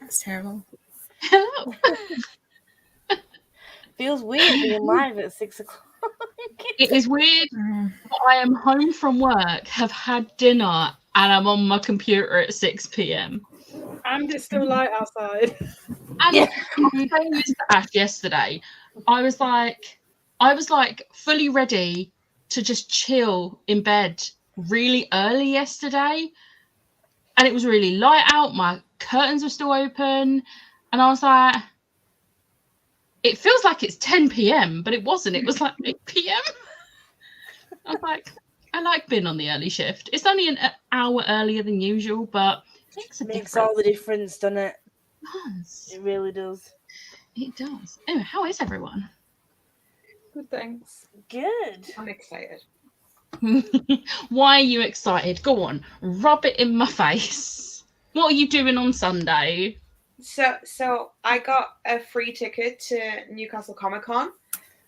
That's terrible. Hello. Feels weird being live at 6 o'clock. It is weird. I am home from work, have had dinner, and I'm on my computer at 6 p.m. And it's still light outside. And I was saying this to Ash yesterday. I was like fully ready to just chill in bed really early yesterday. And it was really light out. My curtains were still open. And I was like, it feels like it's 10 p.m., but it wasn't. It was like 8 p.m. I was like, I like being on the early shift. It's only an hour earlier than usual, but it makes all the difference, doesn't it? It does. It really does. It does. Anyway, how is everyone? Good, thanks. Good. I'm excited. Why are you excited? Go on, rub it in my face. What are you doing on Sunday? So I got a free ticket to Newcastle Comic Con.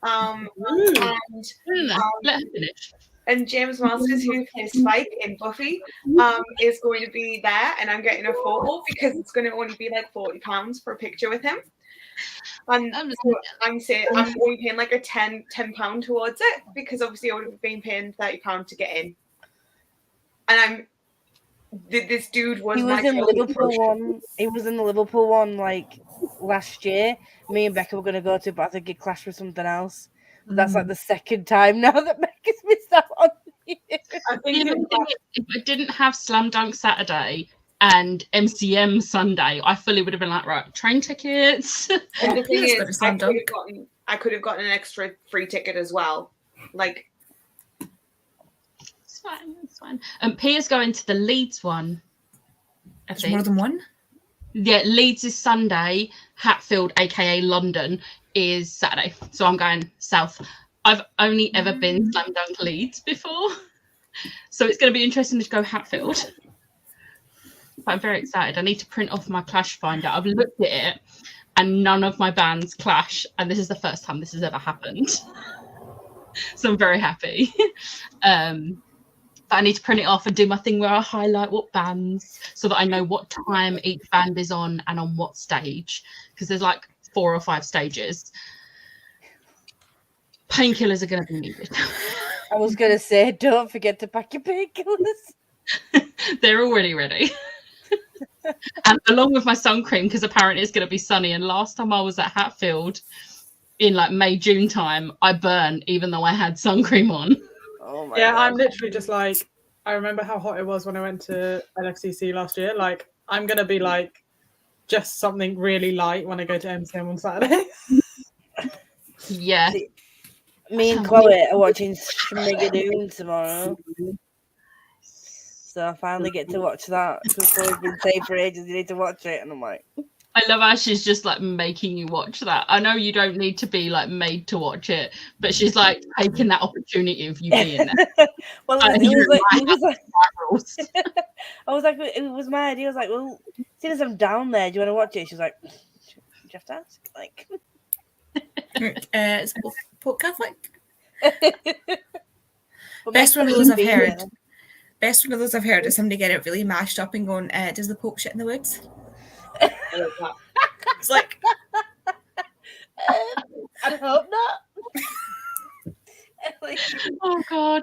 Let her finish. And James Masters, who plays Spike in Buffy, is going to be there, and I'm getting a photo because it's going to only be like £40 for a picture with him. And I'm going to be paying like a £10 towards it because obviously I would have been paying £30 to get in. And this dude was. He was in Liverpool one. He was in the Liverpool one like last year. Me and Becca were going to go to, but I think it clashed with something else. That's like the second time now that Becca's missed out on it. If I didn't have Slam Dunk Saturday and MCM Sunday, I fully would have been like, right, train tickets. And the thing is, I could have gotten an extra free ticket as well. Like, it's fine. It's fine. Pia's going to the Leeds one. There's more than one? Yeah, Leeds is Sunday. Hatfield, aka London, is Saturday. So I'm going south. I've only ever been Slam Dunk Leeds before. So it's going to be interesting to go Hatfield. But I'm very excited. I need to print off my Clash Finder. I've looked at it and none of my bands clash. And this is the first time this has ever happened. So I'm very happy. But I need to print it off and do my thing where I highlight what bands so that I know what time each band is on and on what stage. Because there's like 4 or 5 stages. Painkillers are going to be needed. I was going to say, don't forget to pack your painkillers. They're already ready. And along with my sun cream, because apparently it's going to be sunny. And last time I was at Hatfield in like May, June time, I burned even though I had sun cream on. Oh my God. I'm literally just like, I remember how hot it was when I went to LFCC last year. Like, I'm going to be like just something really light when I go to MCM on Saturday. Yeah. Me and Chloe are watching Schmigadoon tomorrow. So I finally get to watch that because Chloe's been saying for ages, you need to watch it. And I'm like, I love how she's just like making you watch that. I know you don't need to be like made to watch it, but she's like taking that opportunity of you being there. Well, it was like I was like, it was my idea. I was like, well, seeing as I'm down there, do you want to watch it? She was like, do you have to ask? Like, it's Port Catholic. Best one of those I've heard. There. Best one of those I've heard is somebody get it really mashed up and going, does the Pope shit in the woods? It's like, I hope not. Oh God.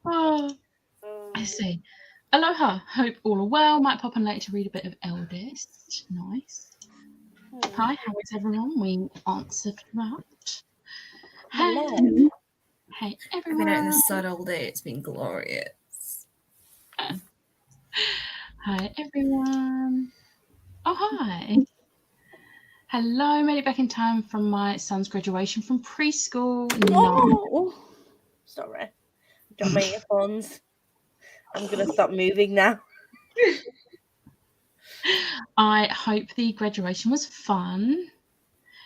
Oh, I see. Aloha. Hope all are well. Might pop on later to read a bit of Eldest. Nice. Hi, how is everyone? We answered that. Hello. Hey everyone. I've been out in the sun all day. It's been glorious. Hi everyone. Oh hi. Hello, made it back in time from my son's graduation from preschool. Oh, sorry. Got my earphones. I'm gonna stop moving now. I hope the graduation was fun.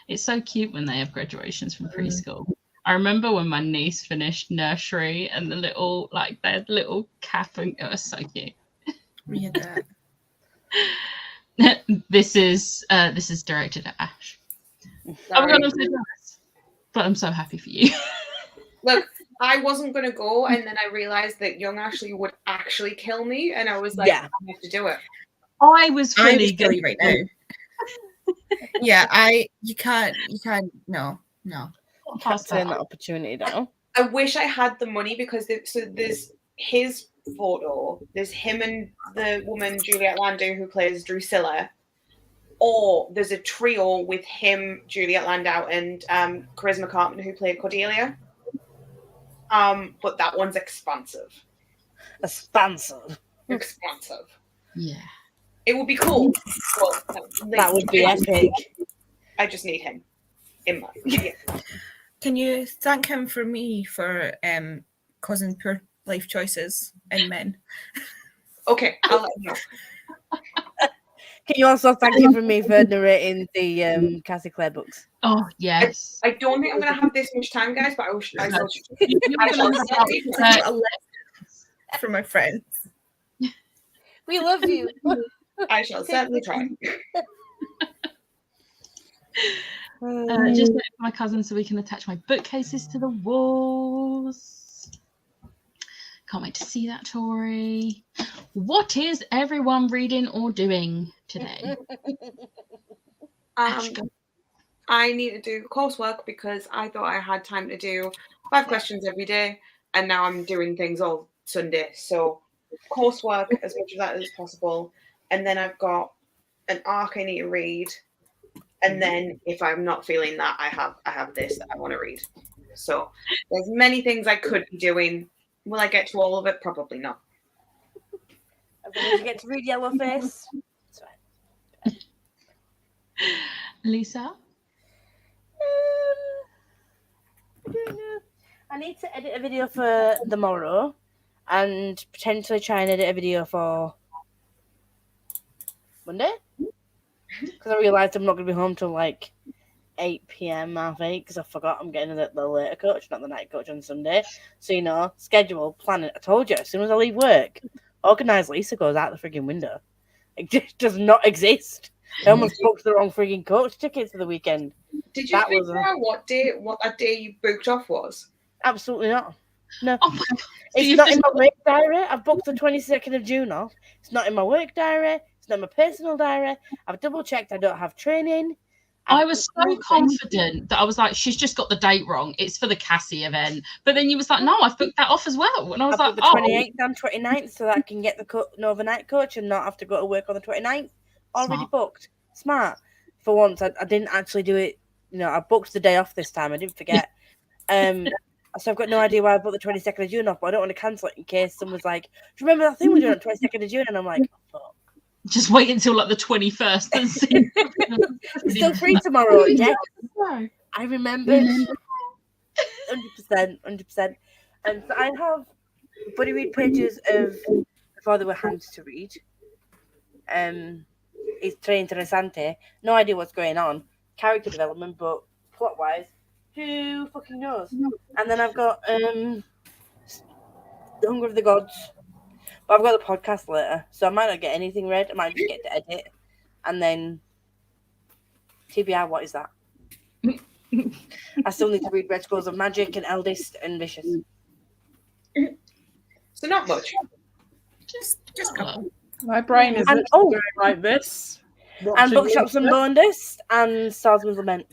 It's so cute when they have graduations from preschool. I remember when my niece finished nursery and the little, like, their little cap, and it was so cute. We had that. This is directed at Ash. Oh my God, I'm so jealous. But I'm so happy for you. Look, I wasn't going to go, and then I realized that young Ashley would actually kill me, and I was like, yeah. I have to do it. I was I fully was silly right now. Yeah, you can't, no. Can't turn that opportunity down. I wish I had the money because there's his photo, there's him and the woman Juliet Landau who plays Drusilla, or there's a trio with him, Juliet Landau, and Charisma Carpenter who played Cordelia. But that one's expensive. Expansive. Expensive. Yeah. It would be cool. But, That would be epic. I just need him. Yeah. Can you thank him for me for causing poor life choices in men? Okay, I'll let him know. Can you also thank him from me for narrating the Cassie Clare books? Oh, yes. I don't think I'm going to have this much time, guys, but I shall A lesson for my friends. We love you. I shall certainly try. Just wait for my cousin so we can attach my bookcases to the walls. Can't wait to see that, Tori. What is everyone reading or doing today? I need to do coursework because I thought I had time to do 5 questions every day, and now I'm doing things all Sunday. So coursework as much of that as possible, and then I've got an arc I need to read, and then if I'm not feeling that, I have this that I want to read. So there's many things I could be doing. Will I get to all of it? Probably not. Did you get to read Yellowface? Lisa? I don't know. I need to edit a video for tomorrow and potentially try and edit a video for Monday. Because I realised I'm not going to be home till like 8 p.m, half 8, because I forgot I'm getting the later coach, not the night coach on Sunday. So, schedule, plan it. I told you, as soon as I leave work, organised Lisa goes out the frigging window. It just does not exist. I almost booked the wrong frigging coach tickets for the weekend. Did you figure out what that day you booked off was? Absolutely not. No. Oh my God. It's not in my work diary. I've booked the 22nd of June off. It's not in my work diary. It's not in my personal diary. I've double checked I don't have training. I was so confident that I was like, she's just got the date wrong. It's for the Cassie event. But then you was like, no, I've booked that off as well. And I was like, the 28th and 29th so that I can get the overnight coach and not have to go to work on the 29th. Already Smart. booked. Smart. For once, I didn't actually do it. I booked the day off this time. I didn't forget. So I've got no idea why I booked the 22nd of June off, but I don't want to cancel it in case someone's like, do you remember that thing we're doing on 22nd of June? And I'm like, oh, fuck. Just wait until like the 21st and see. It's still free tomorrow. Yeah. I remember. 100%. And so I have buddy read pages of before they were hands to read. It's Tre Interessante. No idea what's going on. Character development, but plot wise, who fucking knows? And then I've got The Hunger of the Gods. But I've got the podcast later, so I might not get anything read. I might just get to edit. And then TBR, what is that? I still need to read Red Scrolls of Magic and Eldest and Vicious. So not much. Just a couple. My brain is And- literally going like this. And watching Bookshops and all of Bonus and Swordsman's Lament.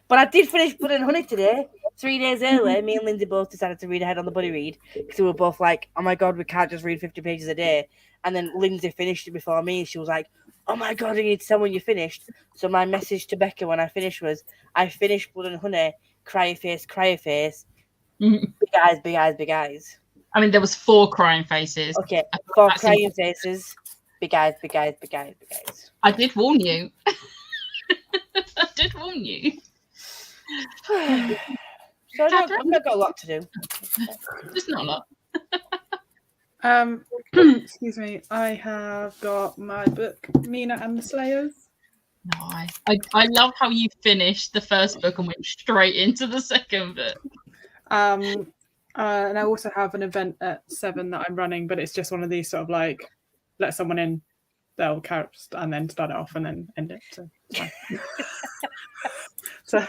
But I did finish Blood and Honey today. 3 days early, me and Lindsay both decided to read ahead on the buddy read because we were both like, oh my God, we can't just read 50 pages a day. And then Lindsay finished it before me. She was like, oh my God, I need to tell when you finished. So my message to Becca when I finished was, I finished Blood and Honey, cry your face, cry your face. Mhm. Big eyes, big eyes, big eyes. I mean, there was 4 crying faces. Okay, 4 That's crying faces, big eyes, big eyes, big eyes, big eyes. I did warn you. I did warn you. So I've not got a lot to do. Just not a lot. Excuse me. I have got my book, Mina and the Slayers. No, I love how you finished the first book and went straight into the second book. And I also have an event at 7 that I'm running, but it's just one of these sort of like, let someone in, they'll character and then start it off and then end it. So it's fine. So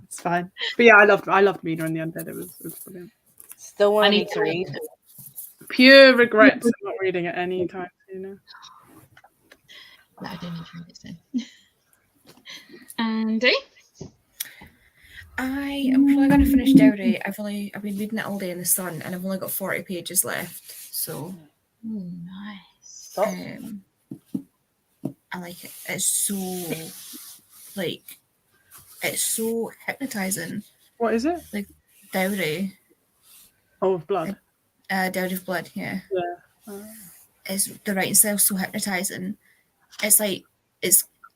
it's fine. But yeah, I loved Mina and the Undead. It was brilliant. Still I want need to read. Pure regrets of not reading at any time, No, I do need to read it soon. Andy? I am probably going to finish Dowry. I've been reading it all day in the sun, and I've only got 40 pages left. So, Oh, nice. I like it. It's so hypnotizing. What is it? Dowry, Oh, of blood. Dowry of Blood. Yeah, it's the writing style so hypnotizing. It's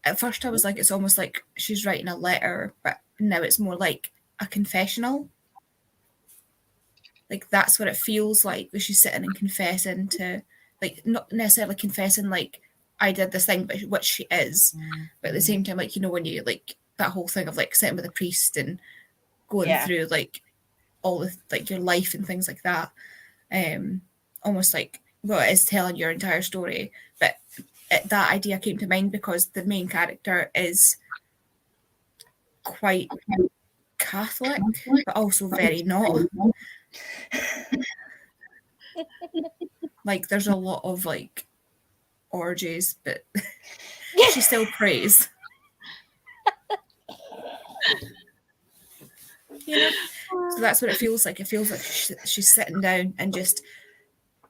at first I was like, it's almost like she's writing a letter, but now it's more like a confessional. Like that's what it feels like, where she's sitting and confessing to, like, not necessarily confessing like I did this thing, but what she is. But at the same time, like, you know, when you like that whole thing of like sitting with a priest and going through like all the like your life and things like that. Almost like, well, it is telling your entire story, but that idea came to mind because the main character is quite Catholic, but also very not. Like, there's a lot of like orgies, but she still prays. You know? So that's what it feels like. It feels like she's sitting down and just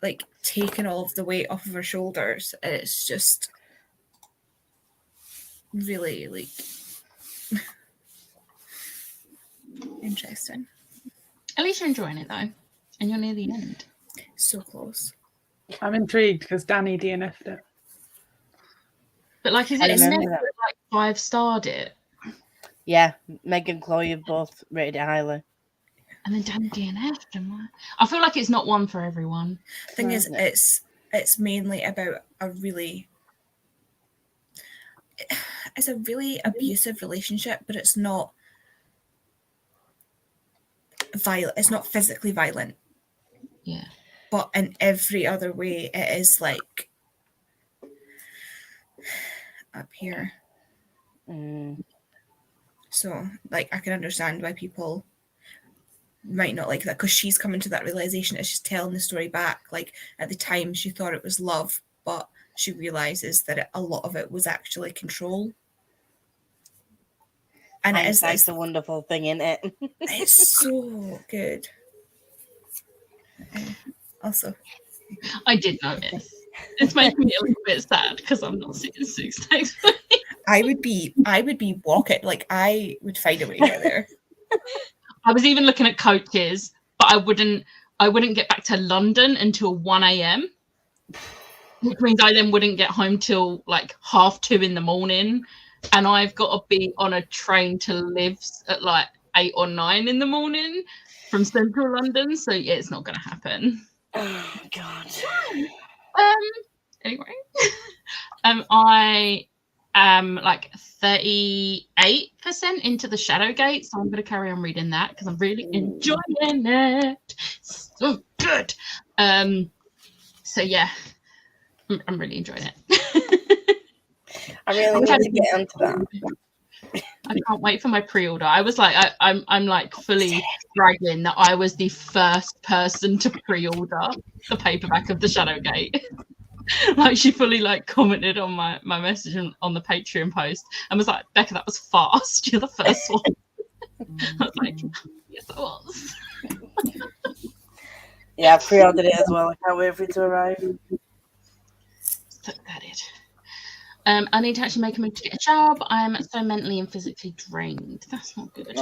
like taking all of the weight off of her shoulders. And it's just really like interesting. At least you're enjoying it though, and you're near the end. So close. I'm intrigued because Danny DNF'd it. But like, is I it remember never that. like 5-starred it, Yeah, Meg and Chloe have both rated it highly. and then Danny DNF'd? I feel like it's not one for everyone. Thing is, it's mainly about it's a really abusive relationship, but it's not violent. It's not physically violent. Yeah. But in every other way, it is like up here. So, like, I can understand why people might not like that, because she's coming to that realization as she's telling the story back. Like, at the time, she thought it was love, but she realizes that a lot of it was actually control. And That's a wonderful thing, isn't it? It's so good. Also, I did notice. It's making me a little bit sad because I'm not seeing Six next week. I would be walking, like, I would find a way out there. I was even looking at coaches, but I wouldn't get back to London until 1 a.m. Which means I then wouldn't get home till like 2:30 in the morning. And I've got to be on a train to Lives at like 8 or 9 in the morning from central London. So yeah, it's not going to happen. Oh God. Anyway, I am like 38% into the Shadowgate, so I'm going to carry on reading that because I'm really enjoying it. So good. So yeah, I'm really enjoying it. I really need to get onto that. I can't wait for my pre-order. I was like, I'm like fully bragging that I was the first person to pre-order the paperback of the Shadowgate. Like, she fully like commented on my message on the Patreon post and was like, Becca, that was fast. You're the first one. I was like, yes, I was. Yeah, I pre-ordered it as well. I can't wait for it to arrive. So excited. I need to actually make a move to get a job. I'm so mentally and physically drained. That's not good.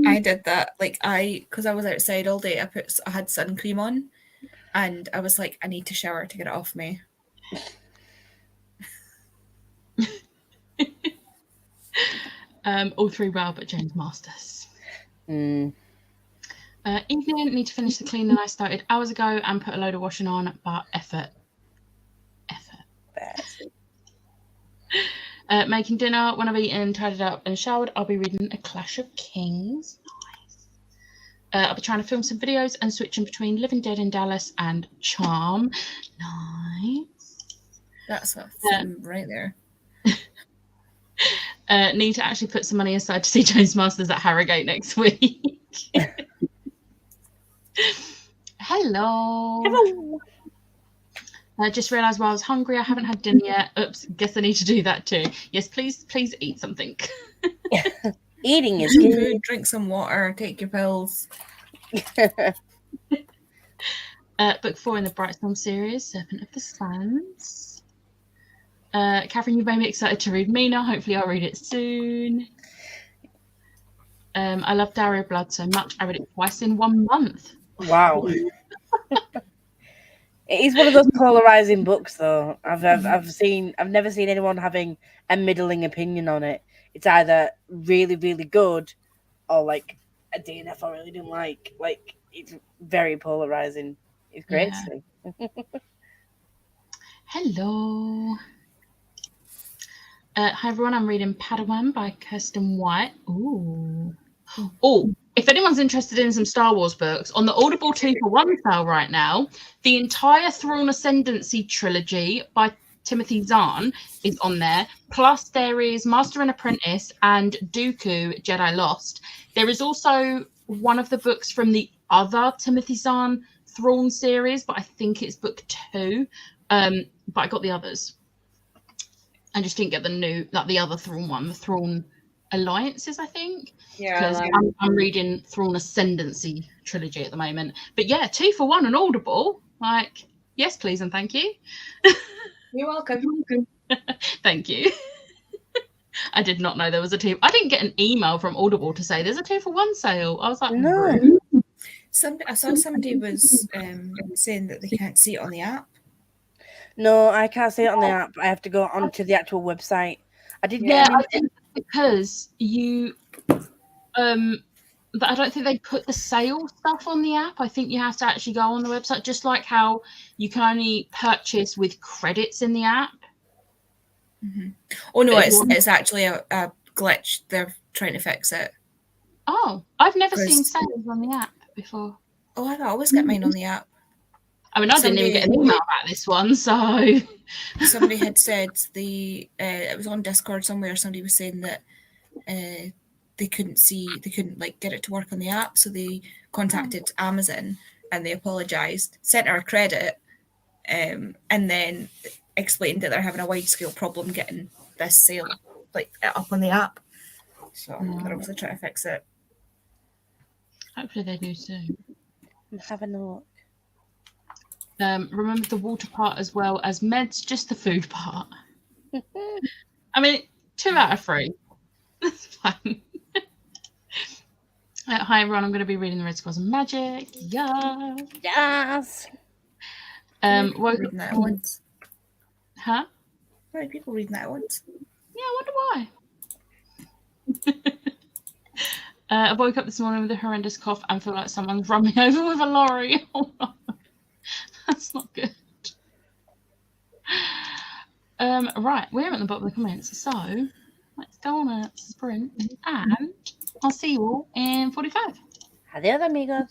I did that. Like, because I was outside all day, I had sun cream on, and I was like, I need to shower to get it off me. All 3 well, but James Masters. Evening, need to finish the cleaning I started hours ago and put a load of washing on, but effort. Making dinner. When I've eaten, tidied up and showered, I'll be reading A Clash of Kings. Nice. I'll be trying to film some videos and switching between Living Dead in Dallas and Charm. Nice. That's a thing right there. Need to actually put some money aside to see James Masters at Harrogate next week. Hello. I just realised while I was hungry, I haven't had dinner yet. Oops, guess I need to do that too. Yes, please eat something. Eating is Some good. food, drink some water, take your pills. Book 4 in the Brightstorm series, Serpent of the Sands. Catherine, you made me excited to read Mina. Hopefully I'll read it soon. I love Dario Blood so much. I read it twice in 1 month. Wow. It is one of those polarizing books, though. I've never seen anyone having a middling opinion on it. It's either really, really good, or like a DNF I really didn't like. Like, it's very polarizing. It's great. Yeah. Hello. Hi everyone, I'm reading Padawan by Kirsten White. Ooh. Oh, if anyone's interested in some Star Wars books, on the Audible 2-for-1 sale right now, the entire Thrawn Ascendancy trilogy by Timothy Zahn is on there. Plus, there is Master and Apprentice and Dooku Jedi Lost. There is also one of the books from the other Timothy Zahn Thrawn series, but I think it's book 2. But I got the others. I just didn't get the other Thrawn one, the Thrawn Alliances, I think. Yeah, Because like, I'm reading Thrawn Ascendancy trilogy at the moment. But yeah, 2-for-1 on Audible. Like, yes, please and thank you. you're welcome. Thank you. I did not know there was a 2. I didn't get an email from Audible to say there's a 2-for-1 sale. I was like, No. rude. I saw somebody was saying that they can't see it on the app. No, I can't see it on the app. I have to go onto the actual website. I did Yeah, get an I think because you but I don't think they put the sale stuff on the app. I think you have to actually go on the website, just like how you can only purchase with credits in the app. Mm-hmm. Oh no, But if you want- it's actually a glitch. They're trying to fix it. Oh, I've never seen Because- sales on the app before. Oh, I always get mine on the app. I mean, I didn't even get an email about this one, so Somebody had said it was on Discord somewhere. Somebody was saying that they couldn't like get it to work on the app, so they contacted Amazon and they apologized, sent her a credit, and then explained that they're having a wide scale problem getting this sale like up on the app. So they're obviously trying to fix it. hopefully they do soon. I'm having a look. Remember the water part as well as meds, just the food part. I mean, 2 out of 3. That's fine. Hi everyone, I'm going to be reading The Red Squares of Magic. Yeah. Yes. Woke Reading that up. at once. Huh? How many people reading that at once? Yeah, I wonder why. I woke up this morning with a horrendous cough and feel like someone's run me over with a lorry. Oh, no. That's not good. Right, we're at the bottom of the comments, so let's go on a sprint and I'll see you all in 45. Adiós, amigos.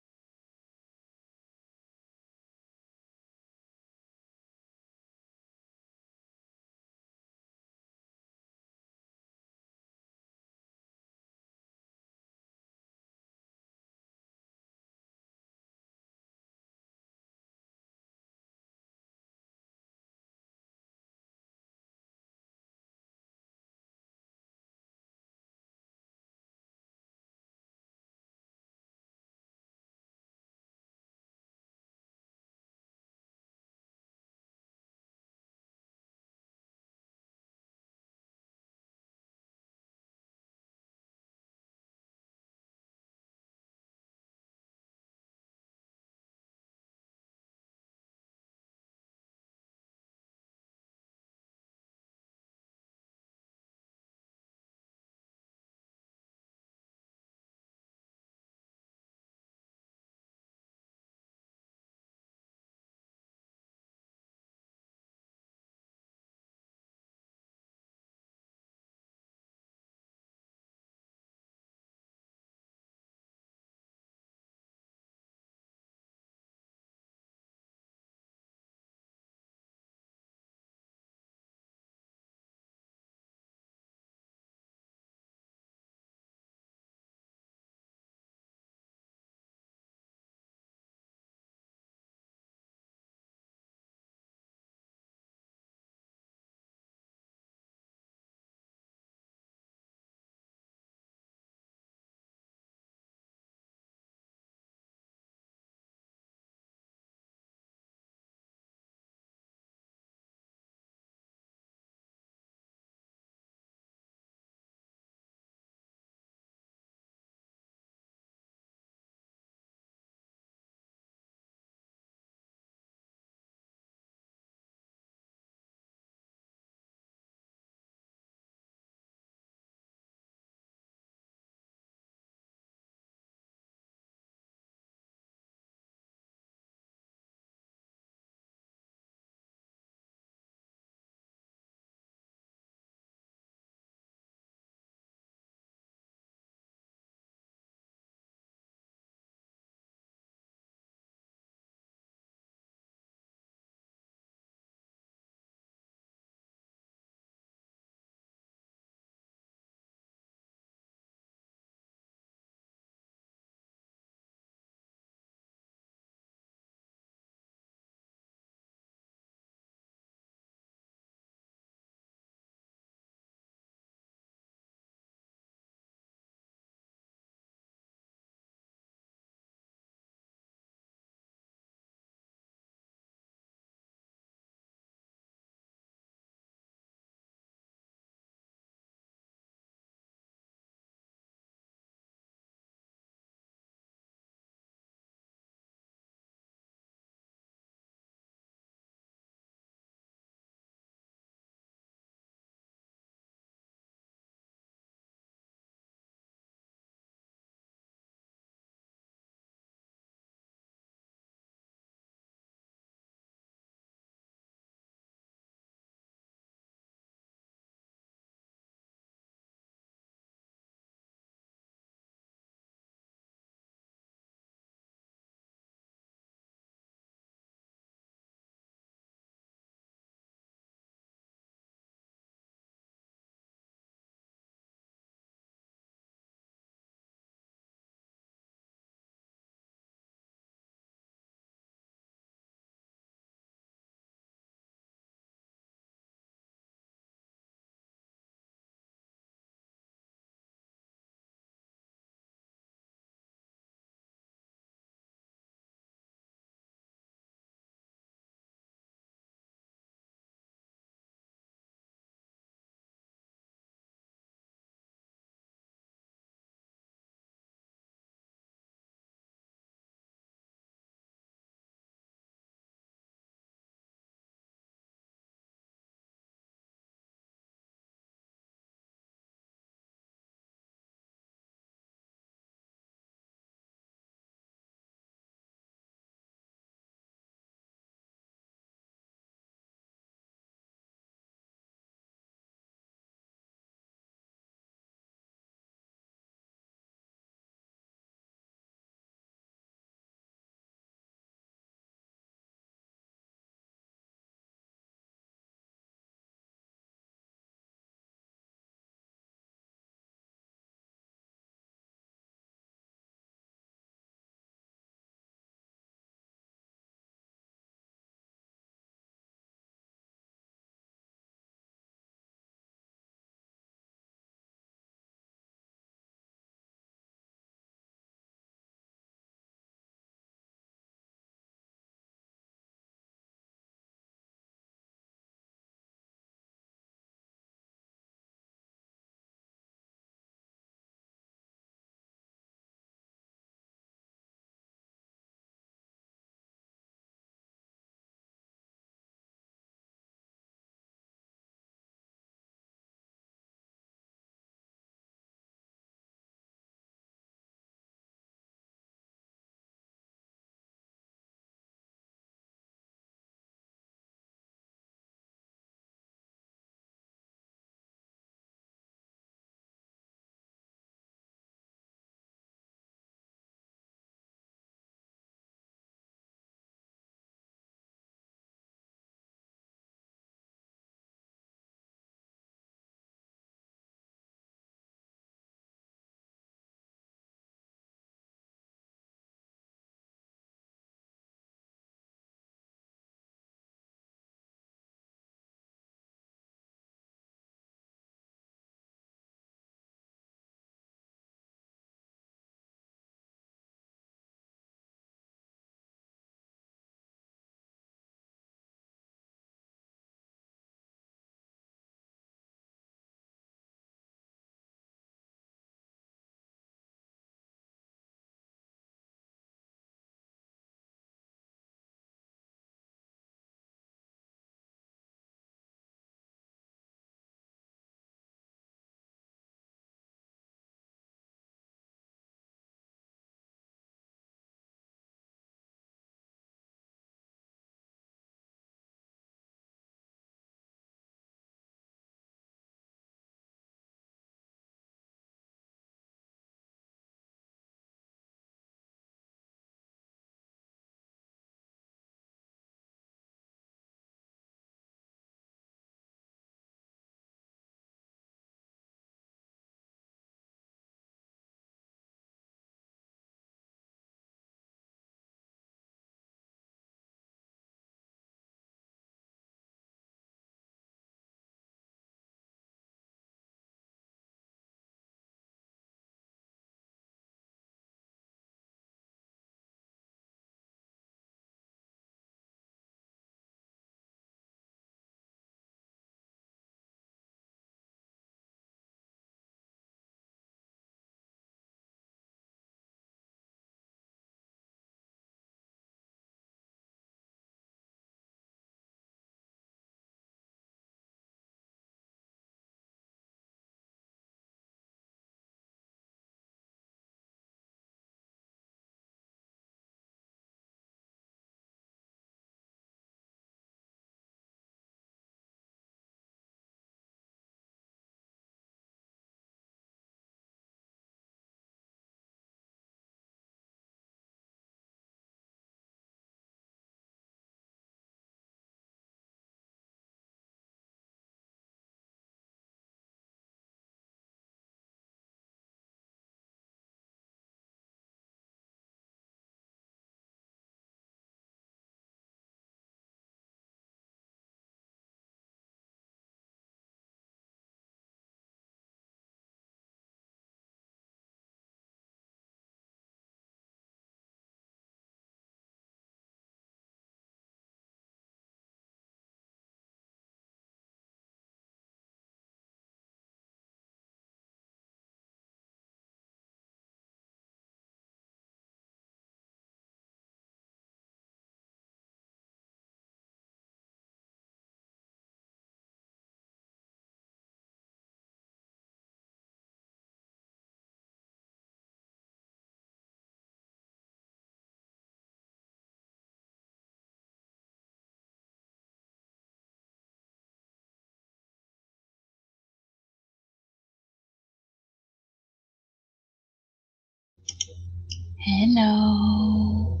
Hello.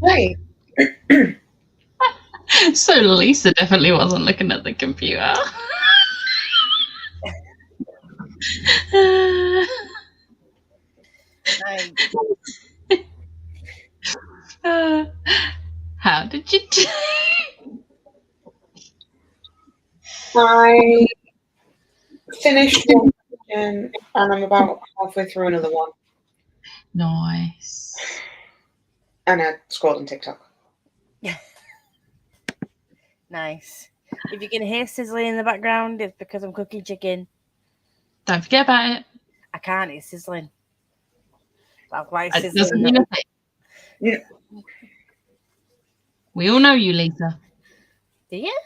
Hey. So Lisa definitely wasn't looking at the computer. How did you do? I finished one and I'm about halfway through another one. Nice. And I scrolled on TikTok. Nice. If you can hear sizzling in the background, it's because I'm cooking chicken. Don't forget about it. I can't, it's sizzling. That's why it's It doesn't sizzling. mean a thing. Yeah. We all know you, Lisa. Do you?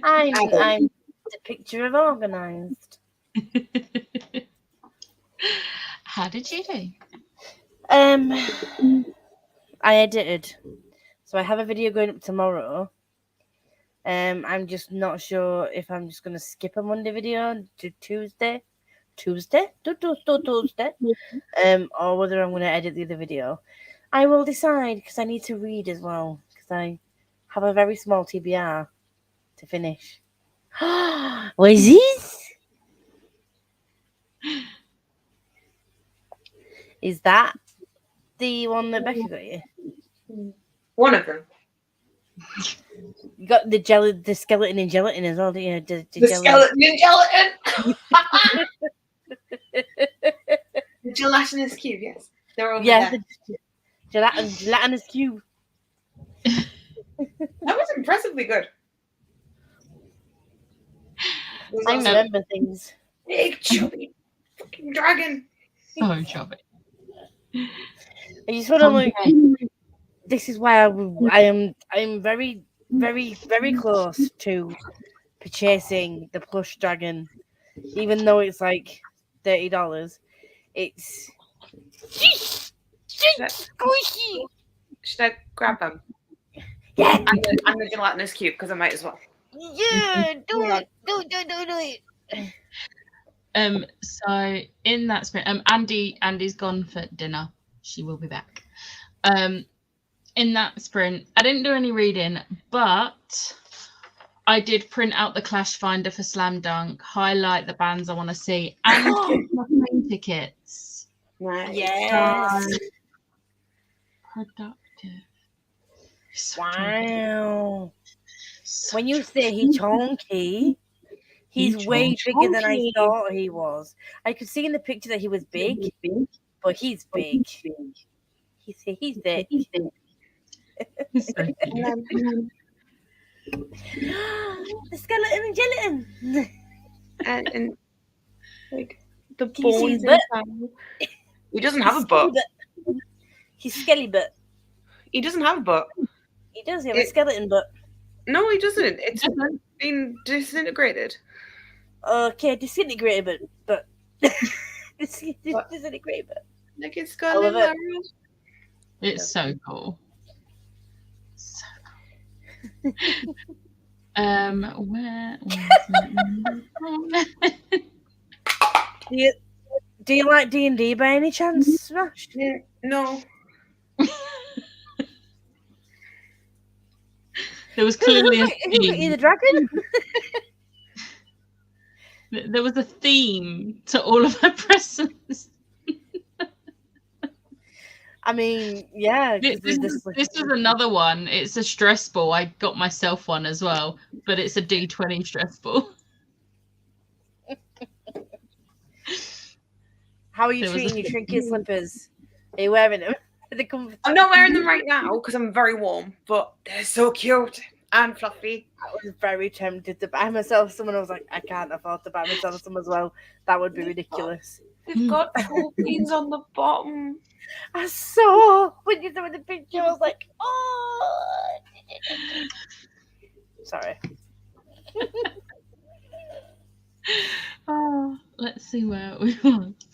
I'm the picture of organised. How did you do? I edited. So I have a video going up tomorrow. I'm just not sure if I'm just gonna skip a Monday video to Tuesday, or whether I'm gonna edit the other video. I will decide because I need to read as well because I have a very small TBR to finish. What is this? Is that the one that Becca got you? One of them. You got the skeleton in gelatin as well, didn't you? The skeleton in gelatin. The gelatinous cube, yes. They're over Yeah, there. the gelatinous cube. That was impressively good. It was I also remember things. big chubby fucking dragon. So chubby. I just want to like. This is why I'm very, very, very close to purchasing the plush dragon, even though it's like $30. It's squishy. Should I grab them? Yeah, And the gelatinous cube because I might as well. yeah, do it. Do it. So in that spirit, Andy's gone for dinner. She will be back. In that sprint, I didn't do any reading, but I did print out the Clash Finder for Slam Dunk, highlight the bands I want to see, and my plane tickets. Nice. Yes. Productive. Wow. So When you say he's chunky, he's He's way bigger than I chunky. thought he was. I could see in the picture that he was big, but he's big. He's big. so cute. The skeleton and gelatin. And like the Can you see bones his butt? inside. He doesn't have a butt. He's skelly butt. He doesn't have a butt. He does have a skeleton butt. No, he doesn't. It's been disintegrated. Okay, disintegrated but disintegrated but. Like it's I got love little it. arrows. It's so cool. So cool. Where was it? Do you like D&D by any chance, Smash? Yeah, no. There was clearly a Who got you theme. the dragon? There was a theme to all of her presents. I mean, yeah. 'cause This there's is another one. It's a stress ball. I got myself one as well, but it's a D20 stress ball. How are you There was treating a- your trinket slippers? Are you wearing them? I'm not wearing them right now because I'm very warm, but they're so cute and fluffy. I was very tempted to buy myself some, and I was like, I can't afford to buy myself some as well. That would be ridiculous. They've got trophies on the bottom. I saw when you saw the picture, I was like, oh. Sorry. Oh, let's see where we want.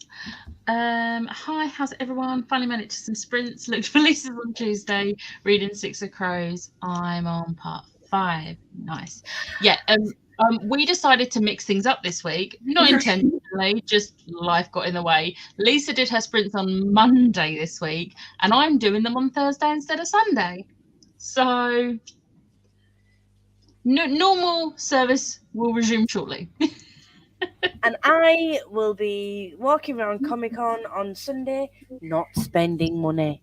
Hi, how's everyone? Finally managed some sprints. Looked for Lisa's on Tuesday. Reading Six of Crows. I'm on part 5. Nice. Yeah. We decided to mix things up this week. Not intentionally. unfortunately, just life got in the way. Lisa did her sprints on Monday this week, and I'm doing them on Thursday instead of Sunday. So normal service will resume shortly. And I will be walking around Comic-Con on Sunday, not spending money.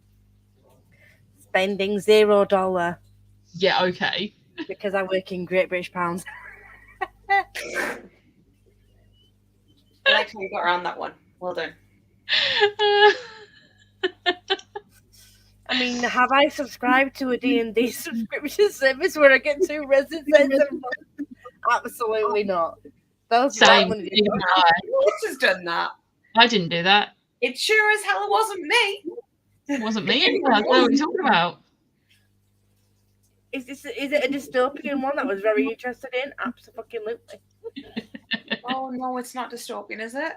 Spending $0 Yeah, okay. because I work in Great British Pounds. I like how you got around that one. Well done. I mean, have I subscribed to a D&D subscription service where I get 2 resin sets a month? Absolutely not. Those Same. money- Who else has done that? I didn't do that. It sure as hell wasn't me. It wasn't me. I don't know what you're talking about. Is it a dystopian one that I was very interested in? Absolutely. Oh no, it's not dystopian, is it?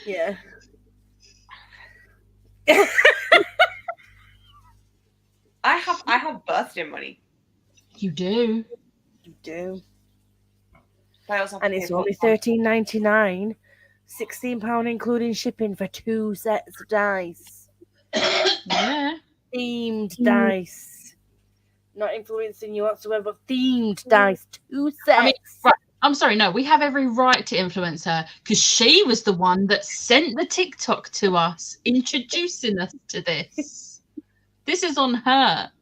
Yeah. I have birthday money. You do. You do. I also have And to it's pay only for it. £13.99, £16 including shipping for 2 sets of dice. Yeah. Themed dice. Not influencing you whatsoever, but themed dice. 2 sets. I mean, right. I'm sorry, no, we have every right to influence her because she was the one that sent the TikTok to us, introducing us to this. This is on her.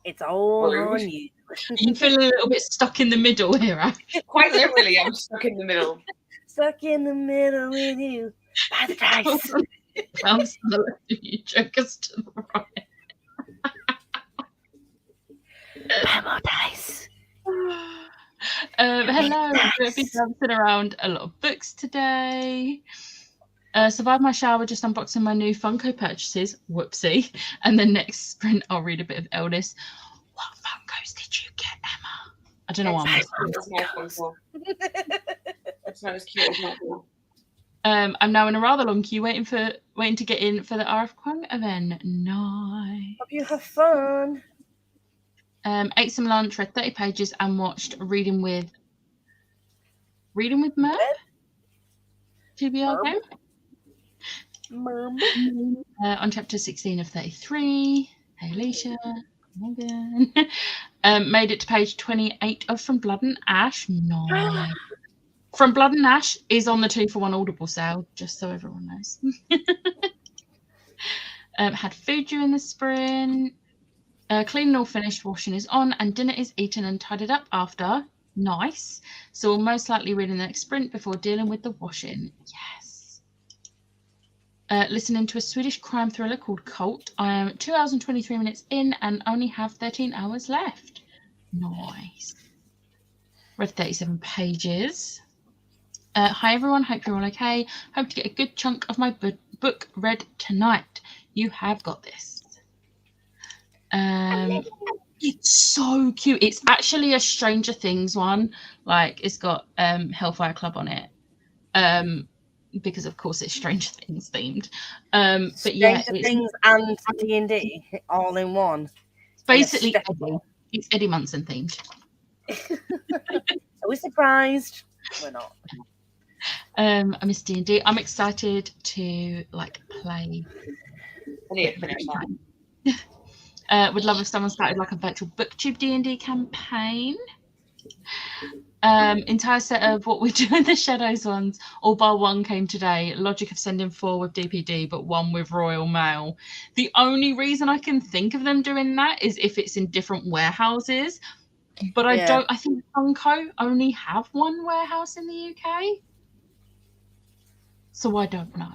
It's all Rude. on you. You feel a little bit stuck in the middle here, Ash. Quite literally, I'm stuck in the middle. Stuck in the middle with you. By the dice. Bounce to the left of you, jokers to the right. Buy more dice. Hello, we've been bouncing around a lot of books today. Survived my shower, just unboxing my new Funko purchases. Whoopsie. And then next sprint, I'll read a bit of Eldest. What Funkos did you get, Emma? I don't know why I'm It's my Funko. It's not as cute as my Funko. I'm now in a rather long queue waiting to get in for the RF Kwang event. Nice. Hope you have fun. Ate some lunch, read 30 pages, and watched Reading with Merv. TBR game. Mum. On chapter 16 of 33. Hey, Alicia. Morgan. Made it to page 28 of From Blood and Ash. Nice. From Blood and Ash is on the 2-for-1 Audible sale, just so everyone knows. Had food during the sprint. Cleaning all finished, washing is on, and dinner is eaten and tidied up after. Nice. So we'll most likely read in the next sprint before dealing with the washing. Yes. Listening to a Swedish crime thriller called Cult. I am 2 hours and 23 minutes in and only have 13 hours left. Nice. Read 37 pages. Hi everyone, hope you're all okay. Hope to get a good chunk of my book read tonight. You have got this. It's so cute. It's actually a Stranger Things one. Like it's got Hellfire Club on it. Because of course it's Stranger Things themed. But yeah, Stranger Things and D&D all in one. It's basically it's Eddie Munson themed. Are we surprised? We're not. I miss D&D. I'm excited to play. I need to finish that. Would love if someone started a virtual booktube D&D campaign. Entire set of What We Do in the Shadows ones, all bar one came today. Logic of sending 4 with DPD, but 1 with Royal Mail. The only reason I can think of them doing that is if it's in different warehouses. But I think Funko only have 1 warehouse in the UK. So I don't know.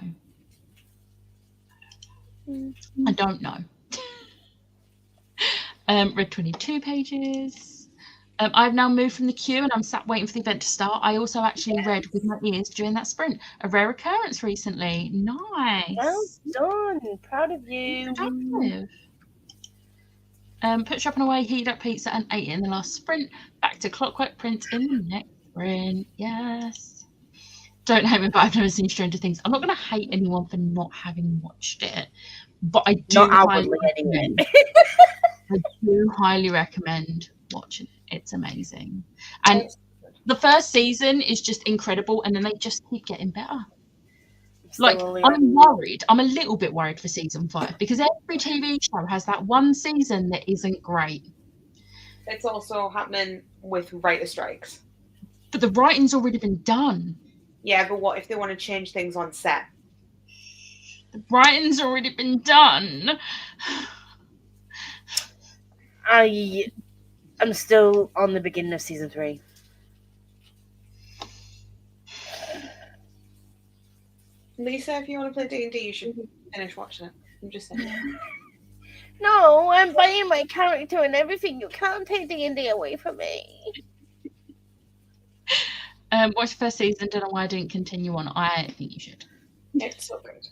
I don't know. Read 22 pages. I've now moved from the queue and I'm sat waiting for the event to start. I also actually read with my ears during that sprint. A rare occurrence recently. Nice. Well done. Proud of you. Put shopping away, heated up pizza and ate it in the last sprint. Back to Clockwork Prince in the next sprint. Yes. Don't hate me, but I've never seen Stranger Things. I'm not going to hate anyone for not having watched it. But I do highly recommend watching it. It's amazing. And The first season is just incredible, and then they just keep getting better. Like, Still only I'm worried. I'm a little bit worried for season 5 because every TV show has that one season that isn't great. It's also happening with writer strikes. But the writing's already been done. Yeah, but what if they want to change things on set? The writing's already been done. I'm still on the beginning of season 3. Lisa, if you want to play D&D, you should finish watching it. I'm just saying. No, I'm buying my character and everything. You can't take D&D away from me. Watch the first season. Don't know why I didn't continue on. I think you should. It's so good.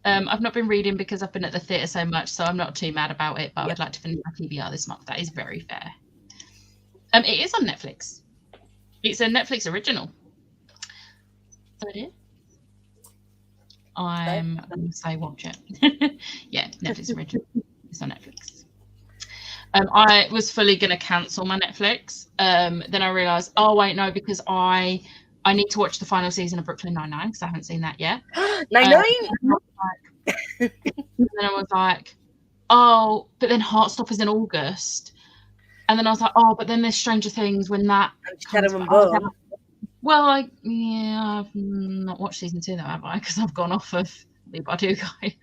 I've not been reading because I've been at the theatre so much, so I'm not too mad about it. But I would like to finish my TBR this month. That is very fair. It is on Netflix. It's a Netflix original. So it is. I'm going to say watch it. Yeah, Netflix original. It's on Netflix. I was fully going to cancel my Netflix. Then I realised, oh wait, no, because I need to watch the final season of Brooklyn Nine-Nine because I haven't seen that yet. Nine-Nine? Then I was like, oh, but then Heartstopper's in August. And then I was like, oh, but then there's Stranger Things when that comes out. Well, I've not watched season 2 though, have I? Because I've gone off of the Badu guy.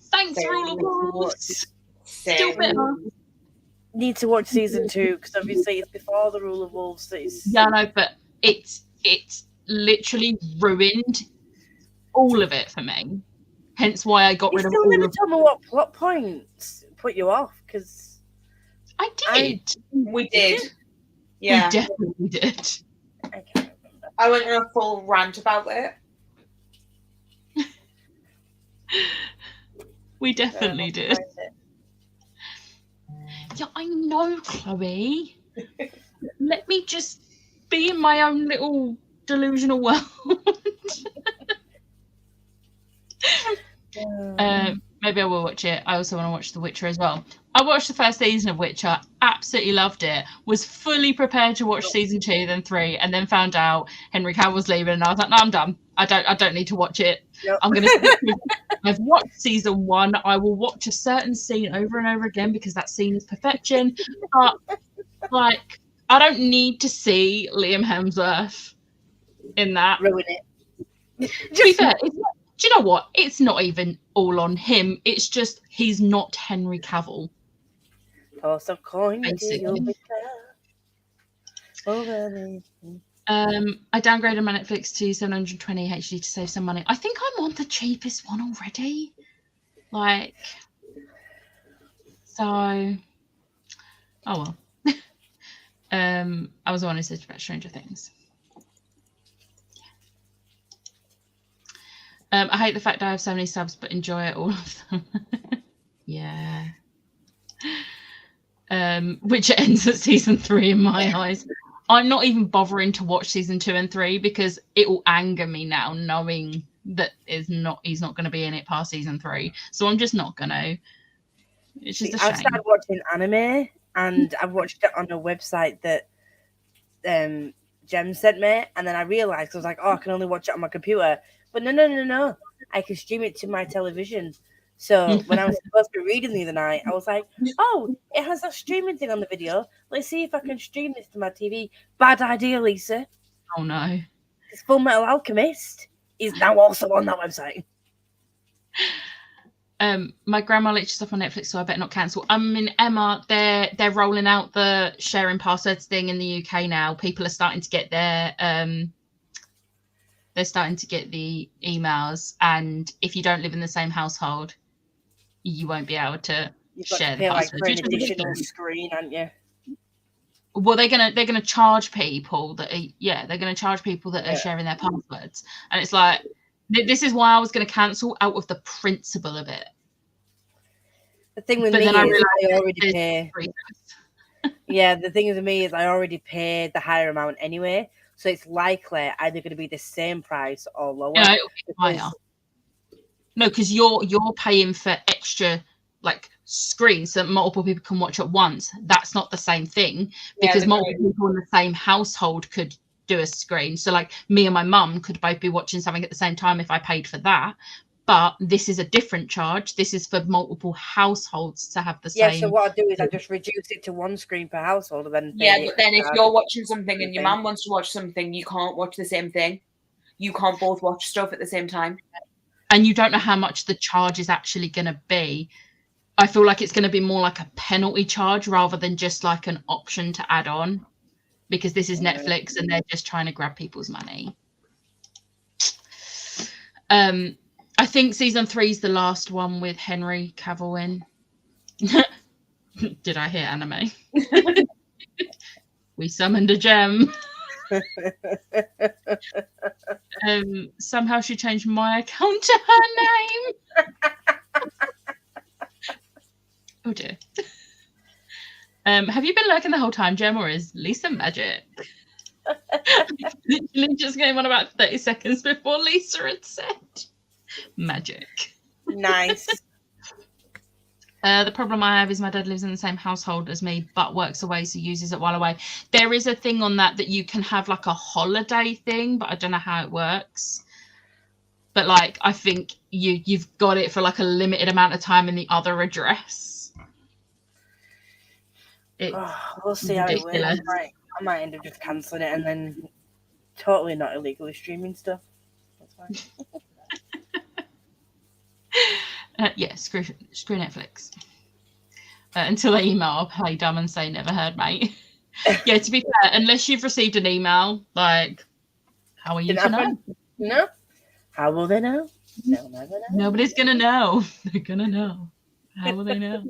Thanks, Rule of Wolves. Still better. Need to watch season 2 because obviously it's before the Rule of Wolves. Yeah, no, but it's literally ruined all of it for me. Hence why I got rid of all of it. You never tell me what plot points put you off because I did. We did. Yeah, we definitely did. I went on a full rant about it. We definitely did. Yeah, I know, Chloe. Let me just be in my own little delusional world. Maybe I will watch it. I also want to watch The Witcher as well. I watched the first season of Witcher, absolutely loved it, was fully prepared to watch season 2, then 3, and then found out Henry Cavill's leaving, and I was like, no, I'm done. I don't need to watch it. Yep. I'm gonna I've watched season 1. I will watch a certain scene over and over again because that scene is perfection. But like, I don't need to see Liam Hemsworth in that. Ruin it. To be fair, do you know what? It's not even all on him. It's just he's not Henry Cavill. Toss a coin. Basically. I downgraded my Netflix to 720 HD to save some money. I think I'm on the cheapest one already. Like, so, oh well. I was the one who said about Stranger Things. I hate the fact that I have so many subs, but enjoy all of them. Yeah. Which ends at season 3 in my eyes. I'm not even bothering to watch season 2 and 3 because it will anger me now knowing that he's not going to be in it past season 3. So I'm just not going to. It's just a shame. I've started watching anime and I've watched it on a website that Jem sent me, and then I realised, I was like, oh, I can only watch it on my computer. But no. I can stream it to my television. So when I was supposed to be reading the other night, I was like, oh, it has that streaming thing on the video. Let's see if I can stream this to my TV. Bad idea, Lisa. Oh, no. Because Full Metal Alchemist is now also on that website. My grandma literally stuff on Netflix, so I better not cancel. I mean, Emma, they're rolling out the sharing passwords thing in the UK now. People are starting to get their they're starting to get the emails, and if you don't live in the same household, you won't be able to share the passwords. Like, for an additional screen, aren't you? Well, they're gonna charge people that are sharing their passwords, and it's like, this is why I was going to cancel out of the principle of it. The thing with me is I already pay. Yeah, the thing with me is I already paid the higher amount anyway, so it's likely either going to be the same price or lower. Yeah, it'll be higher. No, because you're paying for extra like screens so that multiple people can watch at once. That's not the same thing, Yeah, because they're multiple people in the same household could do a screen. So like me and my mum could both be watching something at the same time if I paid for that. But this is a different charge. This is for multiple households to have the Yeah, same. so what I do is I just reduce it to one screen per household and then Yeah, pay but then if extra you're watching something and your thing. mum wants to watch something, you can't watch the same thing. You can't both watch stuff at the same time. And you don't know how much the charge is actually going to be. I feel like it's going to be more like a penalty charge rather than just like an option to add on, because this is Netflix and they're just trying to grab people's money. I think season 3 is the last one with Henry Cavill in. Did I hear anime? We summoned a gem. Somehow she changed my account to her name. Oh dear. Have you been lurking the whole time, Gem, or is Lisa magic? Literally just came on about 30 seconds before Lisa had said magic. Nice. The problem I have is my dad lives in the same household as me, but works away, so uses it while away. There is a thing on that you can have like a holiday thing, but I don't know how it works. But like, I think you've got it for like a limited amount of time in the other address. We'll see how it works. I might end up just cancelling it and then totally not illegally streaming stuff. That's fine. Yeah, screw Netflix. Until they email, I'll play dumb and say never heard, mate. Yeah, to be fair, unless you've received an email, like, how are you to know? No. How will they know? They'll never know. Nobody's gonna know. They're gonna know. How will they know?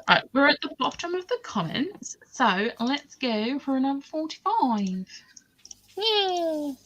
Right, we're at the bottom of the comments, so let's go for another 45. Yay.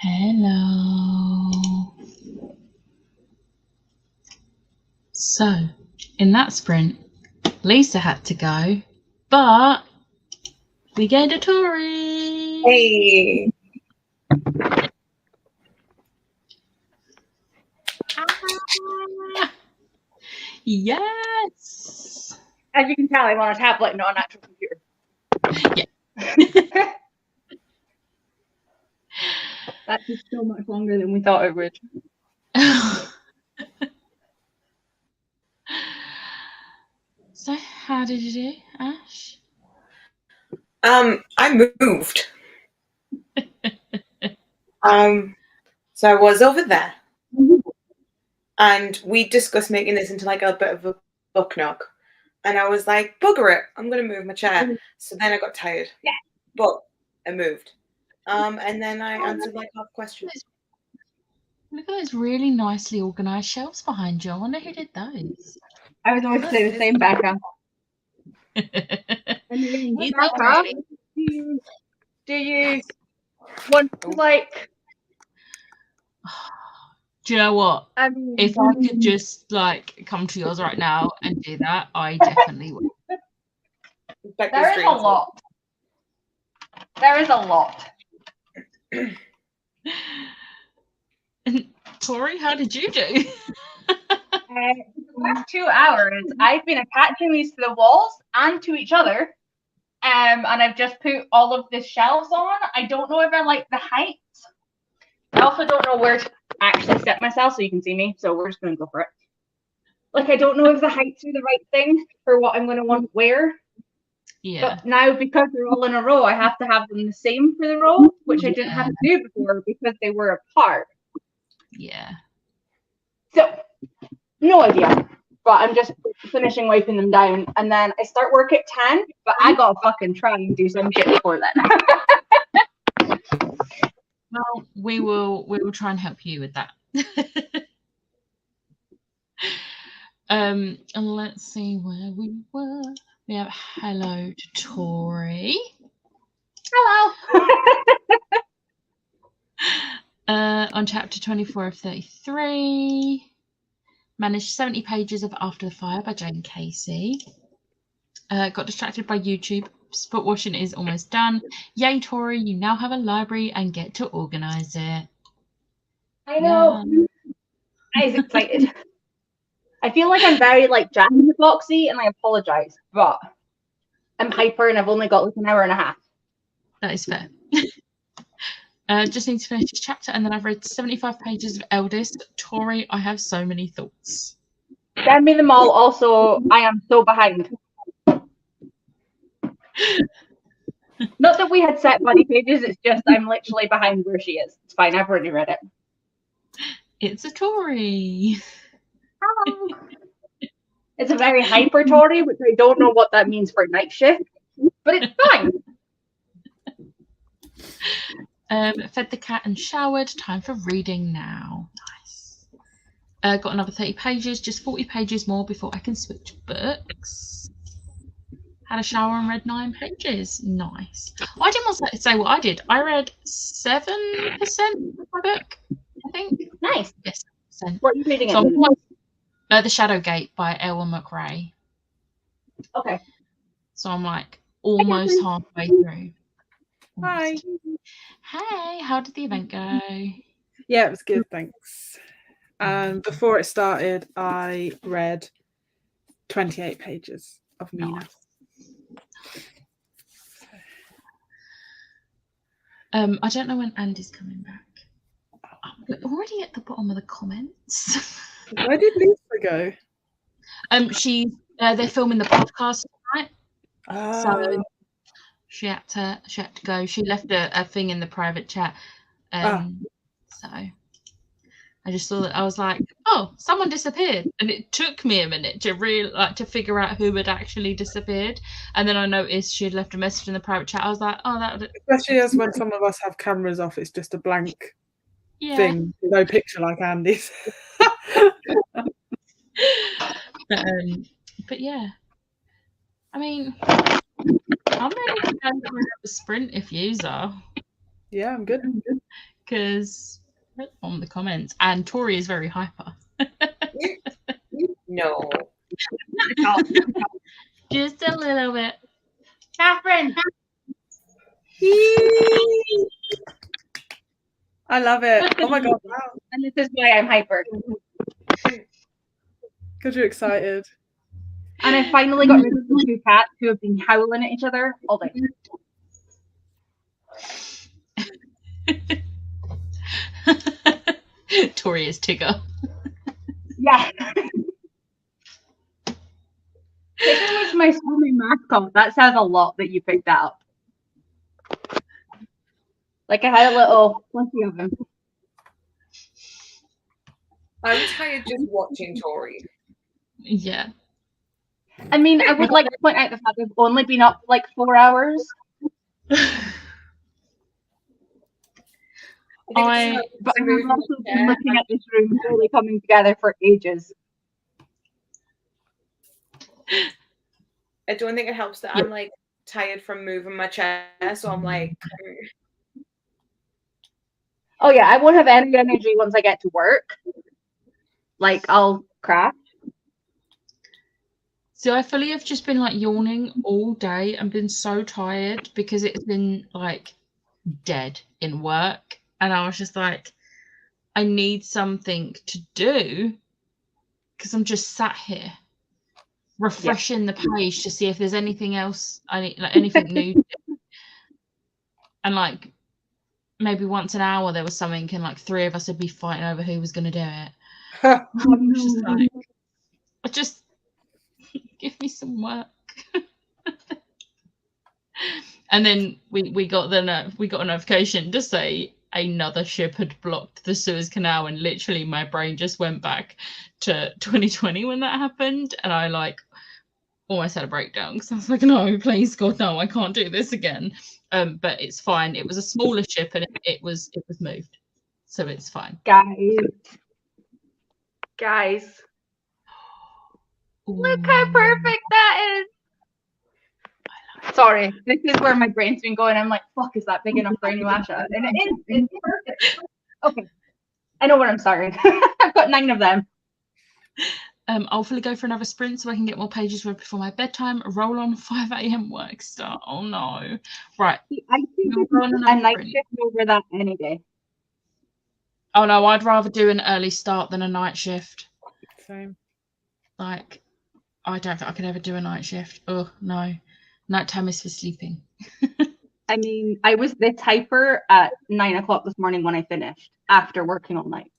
Hello. So, in that sprint, Lisa had to go, but we gained a Tori. Hey. Yes. As you can tell, I'm on a tablet, not an actual computer. Yeah. That took so much longer than we thought it would. So, how did you do, Ash? I moved. So I was over there, and we discussed making this into like a bit of a book knock. And I was like, bugger it, I'm gonna move my chair. So then I got tired. Yeah. But I moved. And then I answered like half questions. Look at those really nicely organised shelves behind you. I wonder who did those. I was always say the same background. He's Becca, do you want to like? Do you know what? If I could just like come to yours right now and do that, I definitely would. There is a lot. There is a lot. Tori, how did you do? The last 2 hours, I've been attaching these to the walls and to each other. And I've just put all of the shelves on. I don't know if I like the height. I also don't know where to actually set myself so you can see me. So we're just going to go for it. Like, I don't know if the heights are the right thing for what I'm going to want to wear. Yeah. But now, because they're all in a row, I have to have them the same for the row, which I didn't have to do before because they were apart. Yeah. So, no idea. But I'm just finishing wiping them down. And then I start work at 10, but I got to fucking try and do some shit before then. Well, we will try and help you with that. And let's see where we were. We have hello to Tori. Hello. On chapter 24 of 33. Managed 70 pages of After the Fire by Jane Casey. Got distracted by YouTube. Spot washing is almost done. Yay, Tori, you now have a library and get to organise it. I know. I was excited. I feel like I'm very like Jack in the Boxy, and I apologise, but I'm hyper and I've only got like an hour and a half. That is fair. Just need to finish this chapter, and then I've read 75 pages of Eldest. Tori, I have so many thoughts. Send me them all. Also, I am so behind. Not that we had set buddy pages, it's just I'm literally behind where she is. It's fine, I've already read it. It's a Tori. Hello. It's a very hyper Tori, which I don't know what that means for night shift, but it's fine. Fed the cat and showered. Time for reading now. Nice. Got another 30 pages, just 40 pages more before I can switch books. Had a shower and read 9 pages. Nice. I didn't want to say what I did. I read 7% of my book, I think. Nice. Yes, 7%. What are you reading? So The Shadowgate by Ellen McRae. Okay. So I'm like almost halfway through. Hi. Hey, how did the event go? Yeah, it was good, thanks. Before it started, I read 28 pages of Mina. Nice. I don't know when Andy's coming back. We're already at the bottom of the comments. Where did Lisa go? They're filming the podcast tonight. Oh. So she had to go. She left a thing in the private chat. So I just saw that. I was like, oh, someone disappeared, and it took me a minute to figure out who had actually disappeared. And then I noticed she had left a message in the private chat. I was like, oh, that would. Especially as when some of us have cameras off, it's just a blank thing, no picture like Andy's. But yeah, I mean, I'm ready to go for a sprint if yous are. Yeah, I'm good. because on the comments, and Tori is very hyper. No. Not at all. Just a little bit. Catherine. I love it. Oh my god, wow. And this is why I'm hyper. Because you're excited. And I finally got rid of the two cats who have been howling at each other all day. Tori is Tigger. Yeah. Tigger was my swimming mascot. That says a lot that you picked that up. Like I had a little plenty of them. I'm tired just watching Tori. Yeah. I mean, I would like to point out the fact we've only been up like 4 hours. I But I've also been looking at this room slowly coming together for ages. I don't think it helps that I'm like tired from moving my chair, so I'm like, Oh yeah, I won't have any energy once I get to work. Like I'll crash. So I fully have just been like yawning all day and been so tired because it's been like dead in work. And I was just like, I need something to do because I'm just sat here refreshing the page to see if there's anything else I need, like anything new. And like maybe once an hour there was something and like 3 of us would be fighting over who was going to do it. I'm just like, just give me some work. And then we got a notification to say another ship had blocked the Suez Canal, and literally my brain just went back to 2020 when that happened, and I like almost had a breakdown because I was like, no, please God, no, I can't do this again. But it's fine. It was a smaller ship and it was moved, so it's fine. Guys, look how perfect that is. Sorry, this is where my brain's been going. I'm like, fuck, is that big enough for Inuyasha? And it is. It's perfect. Okay, I know where I'm starting. I've got 9 of them. I'll fully go for another sprint so I can get more pages read before my bedtime. Roll on 5 a.m. work start. Oh no! Right. I think a night shift over that any day. Oh no, I'd rather do an early start than a night shift. Same. Like, I don't think I could ever do a night shift. Oh no, nighttime is for sleeping. I mean, I was this hyper at 9 o'clock this morning when I finished after working all night.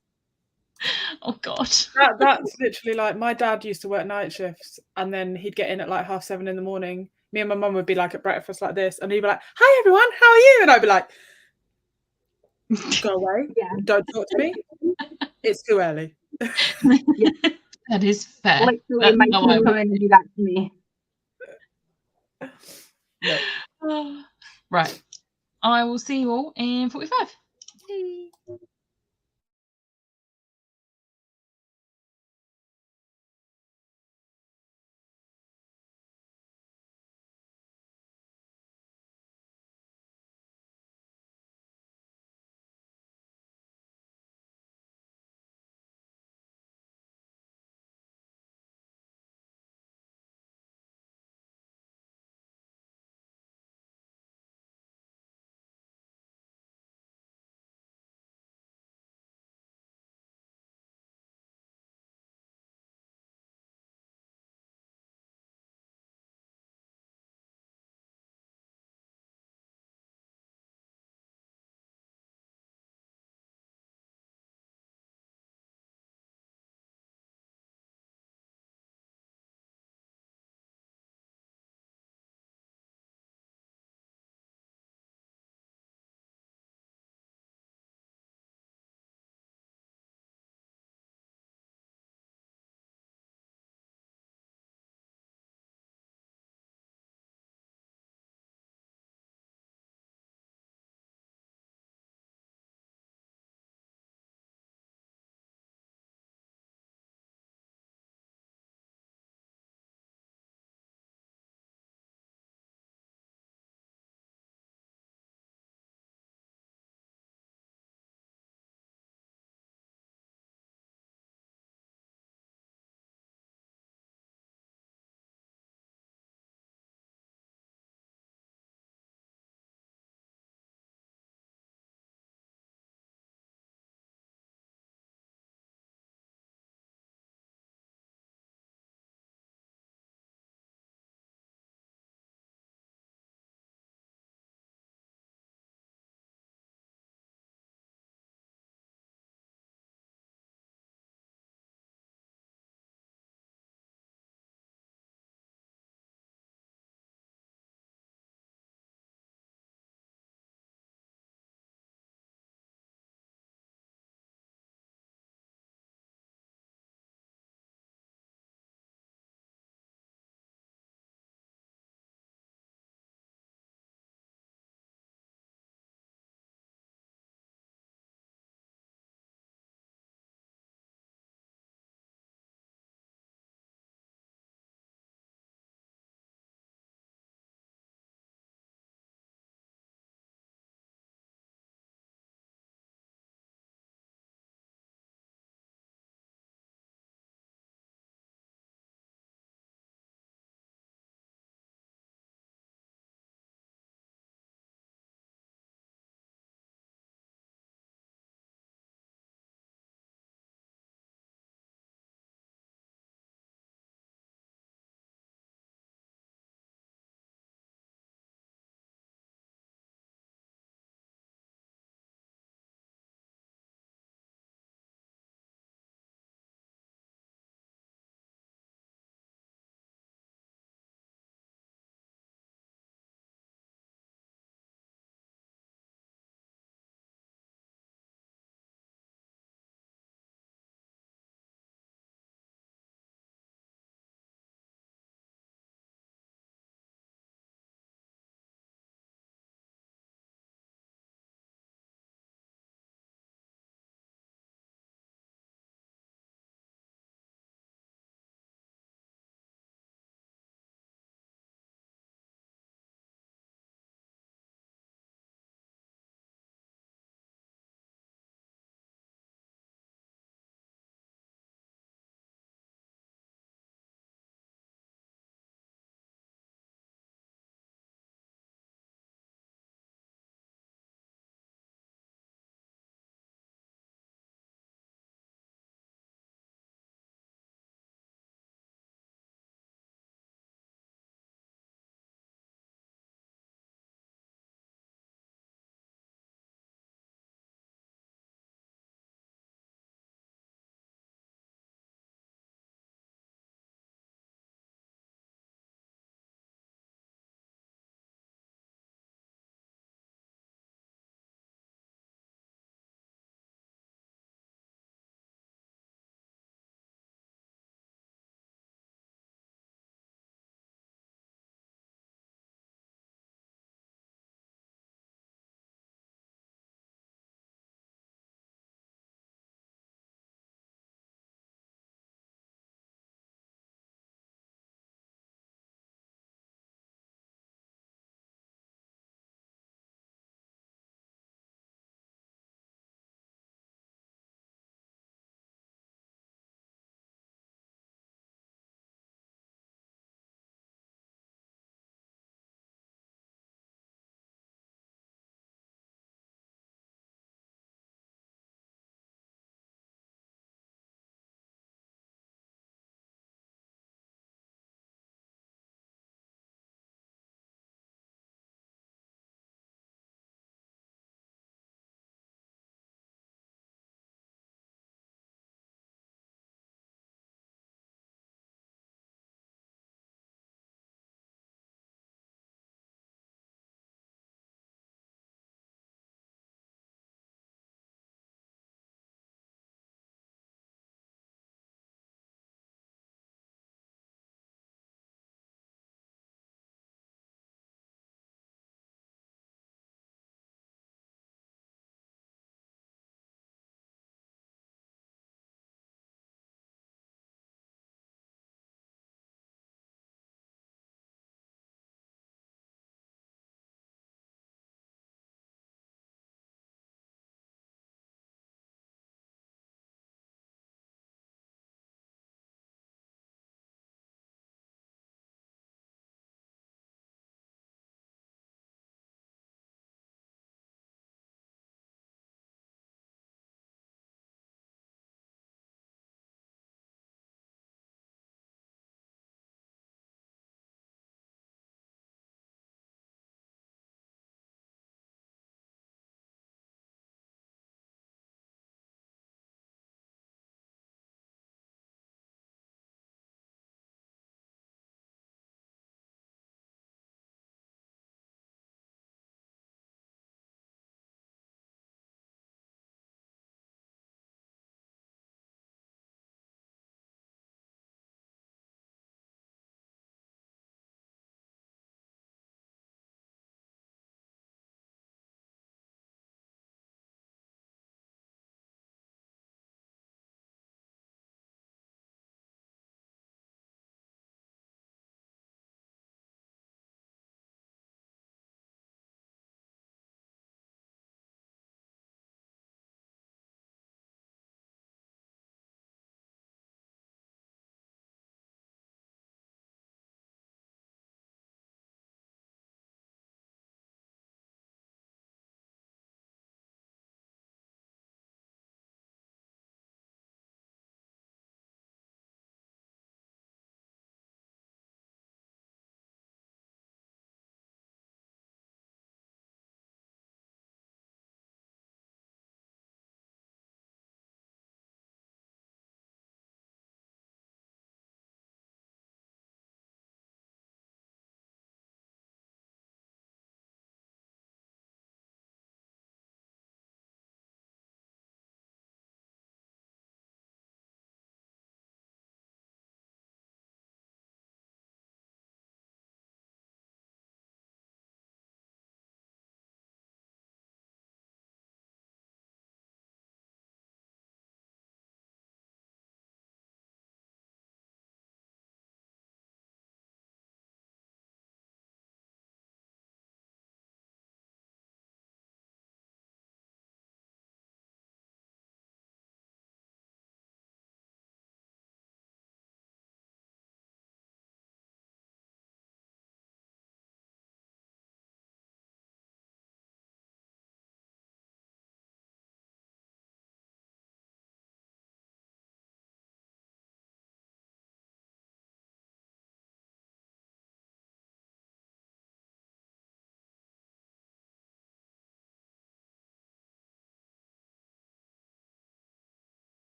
Oh god. That's literally like my dad used to work night shifts and then he'd get in at like 7:30 in the morning. Me and my mum would be like at breakfast like this and he'd be like, hi everyone, how are you? And I'd be like, go away. Yeah. Don't talk to me. It's too early. That is fair. Literally, my team come in and do that to me. No. Right. I will see you all in 45.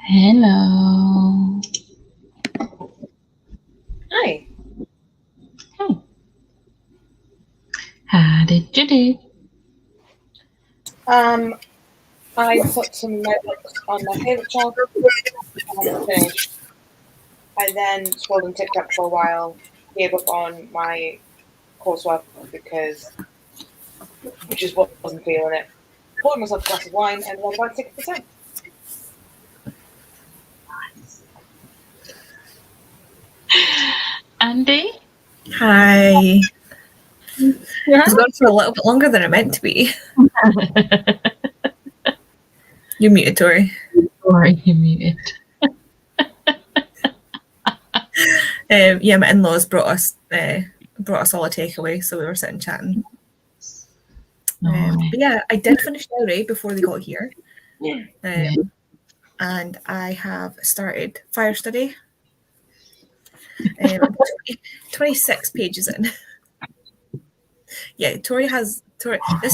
Hello. Hi. Hey. How did you do? I put some notebooks on my favourite shelf. I haven't finished. I then scrolled on TikTok for a while, gave up on my coursework because I just wasn't feeling it. Poured myself a glass of wine and read about 6%. Andy? Hi. Yeah. It's gone for a little bit longer than it meant to be. You're muted, Tori. Sorry, you muted. Yeah, my in-laws brought us all a takeaway, so we were sitting chatting. But yeah, I did finish Dowry before they got here. And I have started Fire Study. 26 pages in. Yeah, Tori. This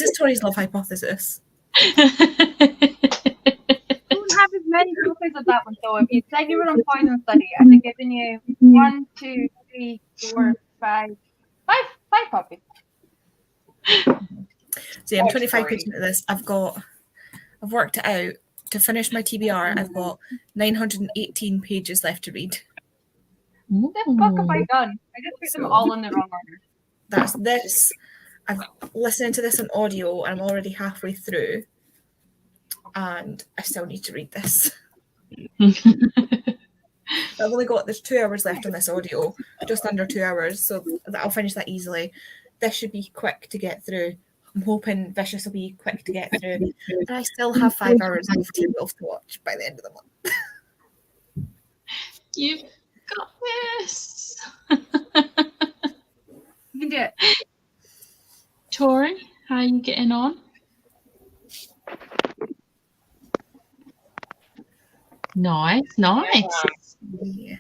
is Tori's love hypothesis. Don't have as many copies of that one though. If you said you were on Poison Study, I'd have given you 1, 2, 3, 4, 5 copies. So yeah, I'm 25 pages into this. I've worked it out. To finish my TBR, I've got 918 pages left to read. The fuck have I done? I just put them all in the wrong order. That's this. I'm listening to this on audio and I'm already halfway through. And I still need to read this. There's 2 hours left on this audio, just under 2 hours, so I'll finish that easily. This should be quick to get through. I'm hoping Vicious will be quick to get through. And I still have 5 hours of Teen Wolf to watch by the end of the month. You've got this. You can do it. Tori, how are you getting on? Nice. Yeah.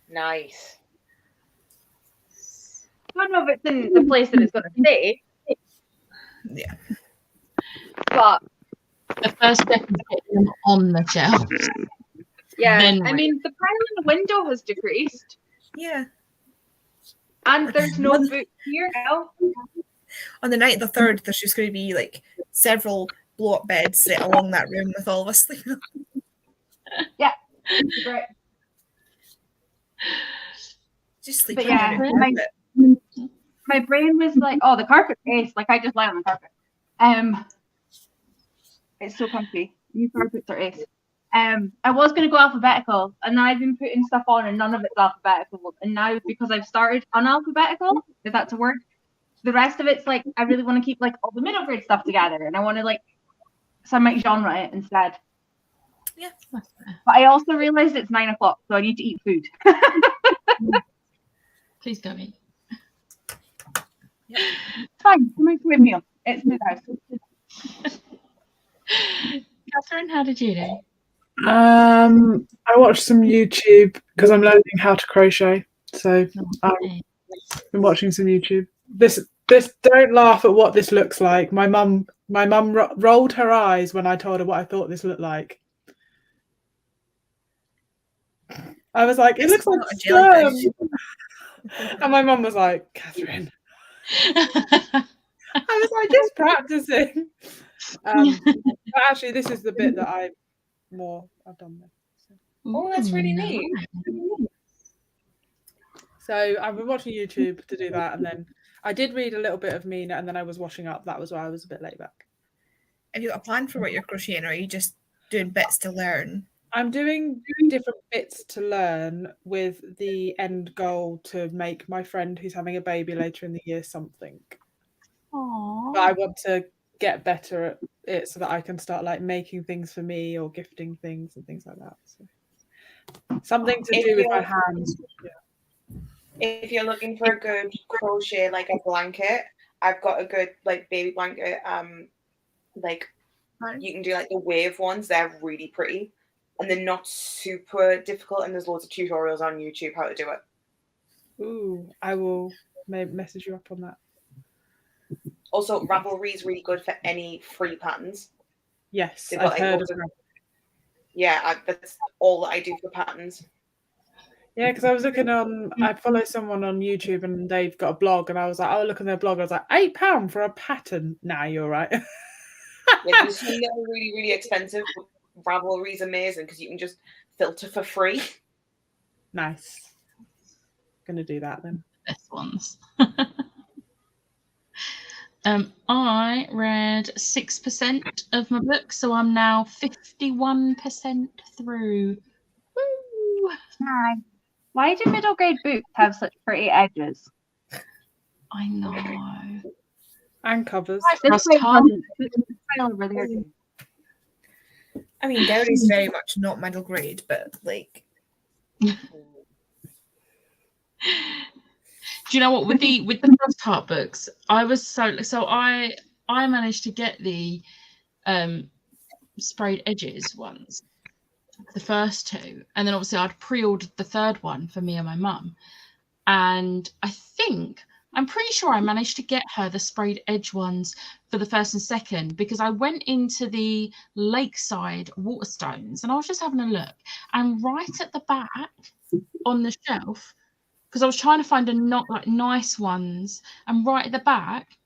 Nice. I don't know if it's in the place that it's going to stay. Yeah. But The first step is getting them on the shelf. yeah, Then I mean, the pile in the window has decreased. Yeah. And there's no book here now. On the night of the 3rd, there's just going to be like several blow-up beds set along that room with all of us sleeping. Yeah. Right. Just sleep. But yeah, my brain was like, oh, the carpet's ace. Like I just lie on the carpet. It's so comfy. New carpets are ace. I was going to go alphabetical, and I've been putting stuff on, and none of it's alphabetical. And now, because I've started unalphabetical, if that's a word, the rest of it's like I really want to keep like all the middle grade stuff together, and I want to like, so I might genre it instead. Yeah. But I also realized it's 9 o'clock, so I need to eat food. Please go eat. Yep. It's fine. It's a microwave meal. It's food house. Catherine, how did you do? I watched some YouTube because I'm learning how to crochet. So I've been watching some YouTube. This don't laugh at what this looks like. My mum rolled her eyes when I told her what I thought this looked like. I was like, it looks like a jellyfish. And my mum was like, Catherine. I was like, just practicing. But actually, this is the bit that I've done there. Oh, that's really neat. So I've been watching YouTube to do that, and then I did read a little bit of Mina, and then I was washing up. That was why I was a bit late back. Have you got a plan for what you're crocheting, or are you just doing bits to learn? I'm doing different bits to learn with the end goal to make my friend who's having a baby later in the year something. Aww. But I want to get better at it so that I can start like making things for me or gifting things and things like that. So something to do with my hands. Yeah. If you're looking for a good crochet, like a blanket, I've got a good like baby blanket. Like you can do like the wave ones. They're really pretty, and they're not super difficult. And there's loads of tutorials on YouTube how to do it. Ooh, I will message you up on that. Also, Ravelry is really good for any free patterns. Yes, They've got, I've like, heard loads of of- that. Yeah, that's all that I do for patterns. Yeah, because I was looking on, I follow someone on YouTube and they've got a blog, and I was like, oh, look at their blog. I was like, £8 for a pattern. Nah, you're right. Yeah, there's some that are really, really expensive, but Ravelry's amazing because you can just filter for free. Nice. Gonna do that then. Best ones. I read 6% of my book, so I'm now 51% through. Woo! Hi. Why do middle grade books have such pretty edges? I know. And covers. Trust Tom. I mean, Gowrie's very much not middle grade, but like. Do you know what, with the Frost Heart books, I was so I managed to get the sprayed edges ones, the first two, and then obviously I'd pre-ordered the third one for me and my mum, and I'm pretty sure I managed to get her the sprayed edge ones for the first and second, because I went into the Lakeside Waterstones and I was just having a look, and right at the back on the shelf, because I was trying to find nice ones, and right at the back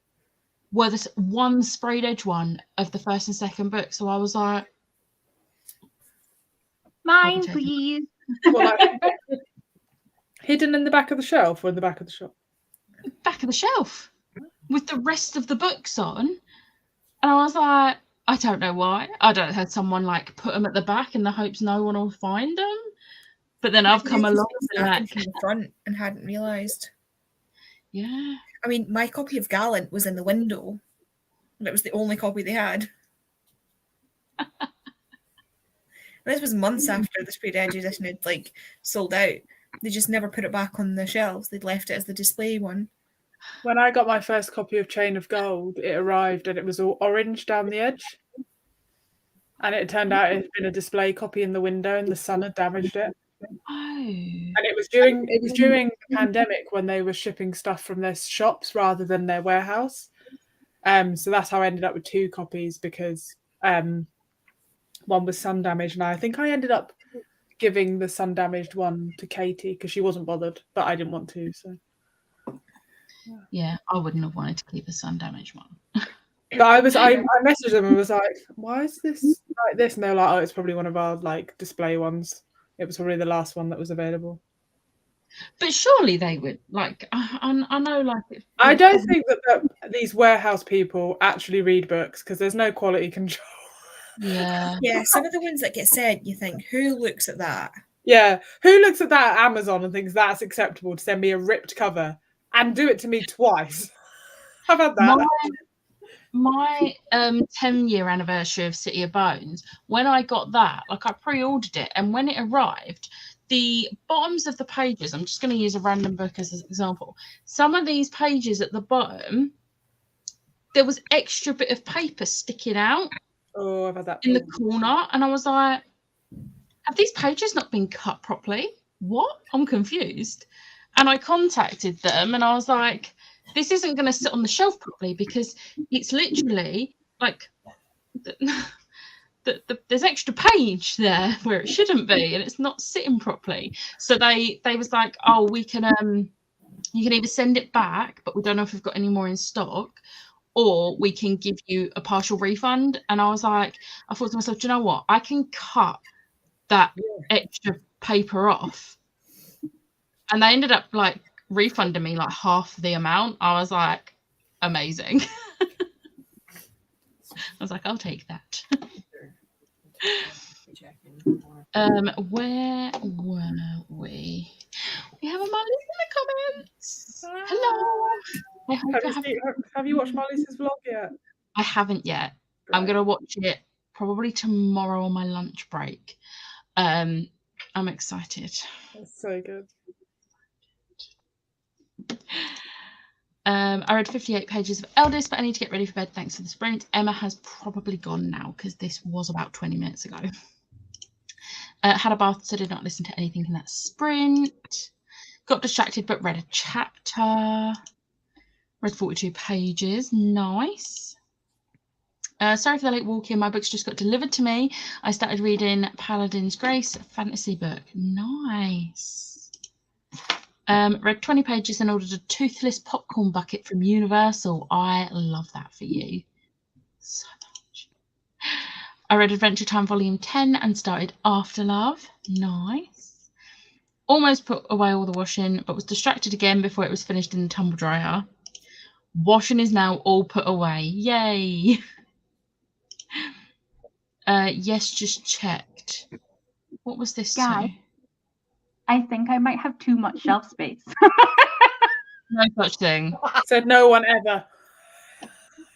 were this one sprayed edge one of the first and second book. So I was like, mine, please. Well, like, hidden in the back of the shelf or in the back of the shop? Back of the shelf with the rest of the books on. And I was like, I don't know why. I don't have someone like put them at the back in the hopes no one will find them. But then I've come along from the front and hadn't realised. Yeah. I mean, my copy of Gallant was in the window. And it was the only copy they had. This was months after the sprayed edge edition had like sold out. They just never put it back on the shelves. They'd left it as the display one. When I got my first copy of Chain of Gold, it arrived and it was all orange down the edge. And it turned out it had been a display copy in the window and the sun had damaged it. Oh. And it was during the pandemic when they were shipping stuff from their shops rather than their warehouse. So that's how I ended up with 2 copies, because one was sun damaged, and I think I ended up giving the sun damaged one to Katie because she wasn't bothered, but I didn't want to. So yeah, I wouldn't have wanted to keep a sun damaged one. But I messaged them and was like, why is this like this? And they were like, oh, it's probably one of our like display ones. It was probably the last one that was available. But surely they would, like, I know, like... I don't think that these warehouse people actually read books, because there's no quality control. Yeah. Yeah, some of the ones that get said, you think, who looks at that? Yeah, who looks at that at Amazon and thinks that's acceptable to send me a ripped cover and do it to me twice? I've had that. My 10-year anniversary of City of Bones, when I got that, like, I pre-ordered it, and when it arrived, the bottoms of the pages, I'm just going to use a random book as an example. Some of these pages at the bottom, there was extra bit of paper sticking out. Oh, I've had that in the corner, and I was like, have these pages not been cut properly? What? I'm confused. And I contacted them and I was like, this isn't going to sit on the shelf properly, because it's literally like there's extra page there where it shouldn't be, and it's not sitting properly. So they was like, oh, we can you can either send it back, but we don't know if we've got any more in stock, or we can give you a partial refund. And I was like, I thought to myself, do you know what? I can cut that extra paper off. And they ended up like refunding me like half the amount. I was like, amazing. I was like, I'll take that. Where were we? We have a Molly's in the comments. Hello. Have you watched Molly's vlog yet? I haven't yet. Great. I'm gonna watch it probably tomorrow on my lunch break. I'm excited. That's so good. I read 58 pages of Eldest, but I need to get ready for bed. Thanks for the sprint. Emma has probably gone now, because this was about 20 minutes ago. Had a bath, so did not listen to anything in that sprint. Got distracted, but read a chapter. Read 42 pages. Nice. Sorry for the late walk-in. My books just got delivered to me. I started reading Paladin's Grace, a fantasy book. Nice. Read 20 pages and ordered a toothless popcorn bucket from Universal. I love that for you so much. I read Adventure Time Volume 10 and started Afterlove. Nice. Almost put away all the washing, but was distracted again before it was finished in the tumble dryer. Washing is now all put away. Yay. Yes, just checked. What was this? Guy. I think I might have too much shelf space. No such thing. Said no one ever.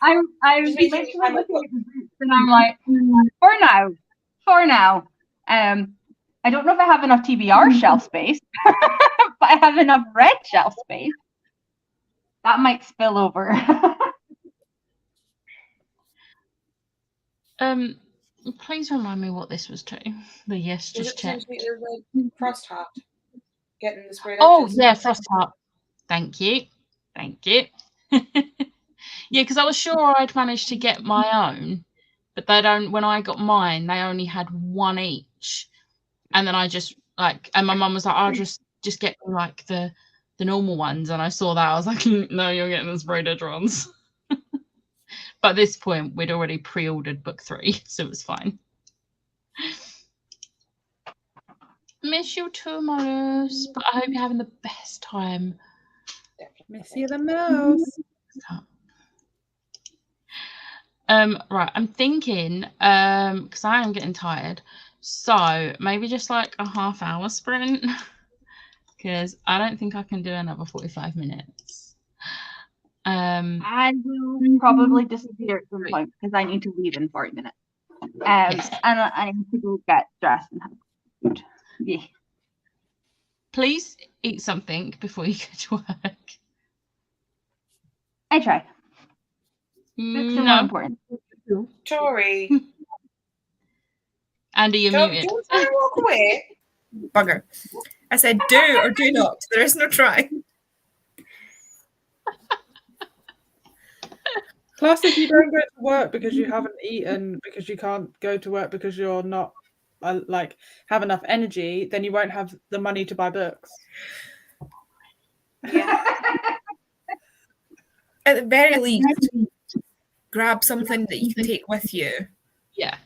I was literally looking at the boots and I'm like, for now. I don't know if I have enough TBR shelf space, but I have enough red shelf space. That might spill over. Please remind me what this was to. The yes, Was just it check. potentially the frost heart? Getting the sprayed Oh edges? yeah, frost heart. Thank you. Yeah, because I was sure I'd managed to get my own, but they don't. When I got mine, they only had one each, and then I just and my mum was like, "I'll just get like the normal ones," and I saw that I was like, "No, you're getting the sprayed edge ones." But at this point, we'd already pre-ordered book 3, so it was fine. Miss you too, Marus, but I hope you're having the best time. Miss you the most. Right, I'm thinking, because I am getting tired, so maybe just like a half-hour sprint, because I don't think I can do another 45 minutes. I will probably disappear at some point because I need to leave in 40 minutes. Yes. And I need to go get dressed and have food. Yeah. Please eat something before you go to work. I try. Books are more No. important. Tori. Andy, you're Don't muted. try to walk away. Bugger. I said do or do not. There is no try. Plus, if you don't go to work because you haven't eaten, because you can't go to work because you're not have enough energy, then you won't have the money to buy books. Yeah. At the very least, grab something that you can take with you. Yeah.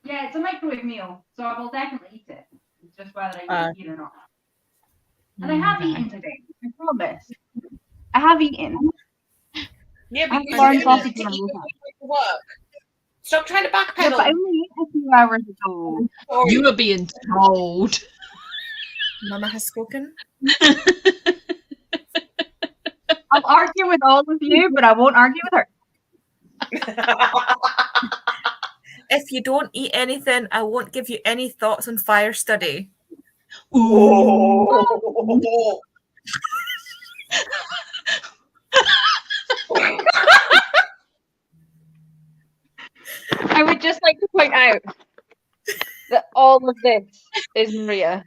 Yeah, it's a microwave meal, so I will definitely eat it. It's just whether I eat it or not. And I have eaten today. I promise. I have eaten. Yeah, but you Farm didn't sausage eat and before all you went to work. Stop trying to Yeah, backpedal. but I only ate a few hours ago. Tori. You are being told. Mama has spoken. I'll argue with all of you, but I won't argue with her. If you don't eat anything, I won't give you any thoughts on fire study. Oh. I would just like to point out that all of this is Maria.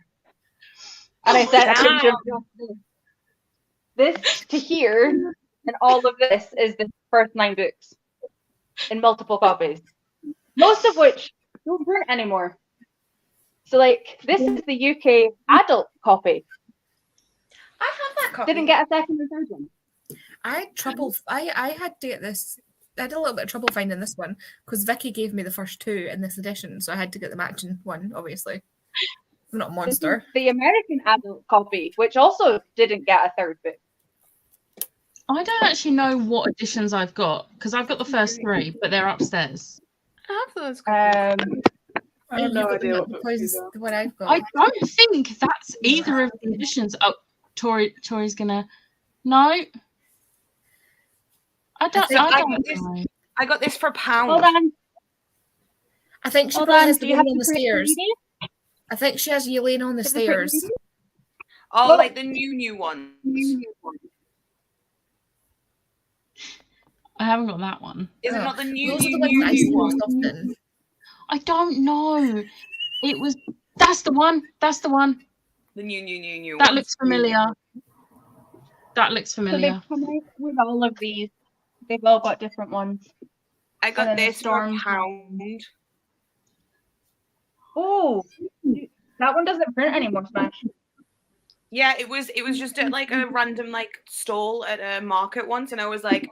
And I sent a picture of just this to here, and all of this is the first 9 books in multiple copies. Most of which don't print anymore. So this is the UK adult copy. I have that copy. Didn't get a second or third one. I had trouble. I had to get this. I had a little bit of trouble finding this one because Vicky gave me the first 2 in this edition, so I had to get the matching one. Obviously, I'm not a monster. The American adult copy, which also didn't get a third book. I don't actually know what editions I've got because I've got the first 3, but they're upstairs. I have those. I have no You've got idea the- what books because these are. the one I've got. I don't think that's either of the editions. Oh, Tori's gonna. No. I don't know. I got this for £1. Hold on. I think she Hold probably on. has Do the you one have on the the print stairs. reading? I think she has you laying on the Have the print stairs. reading? Oh, Well- like the new one. I haven't got that one. Is it Oh, not the new Those are the ones that I see one? most often. I don't know. It was. That's the one. That's the one. The new That one. looks familiar. That looks So familiar. they've come out with all of these. They've all got different ones. I got then the this for Storm. £1. Oh, that one doesn't print anymore, Smash. Yeah, it was just at like a random like stall at a market once, and I was like,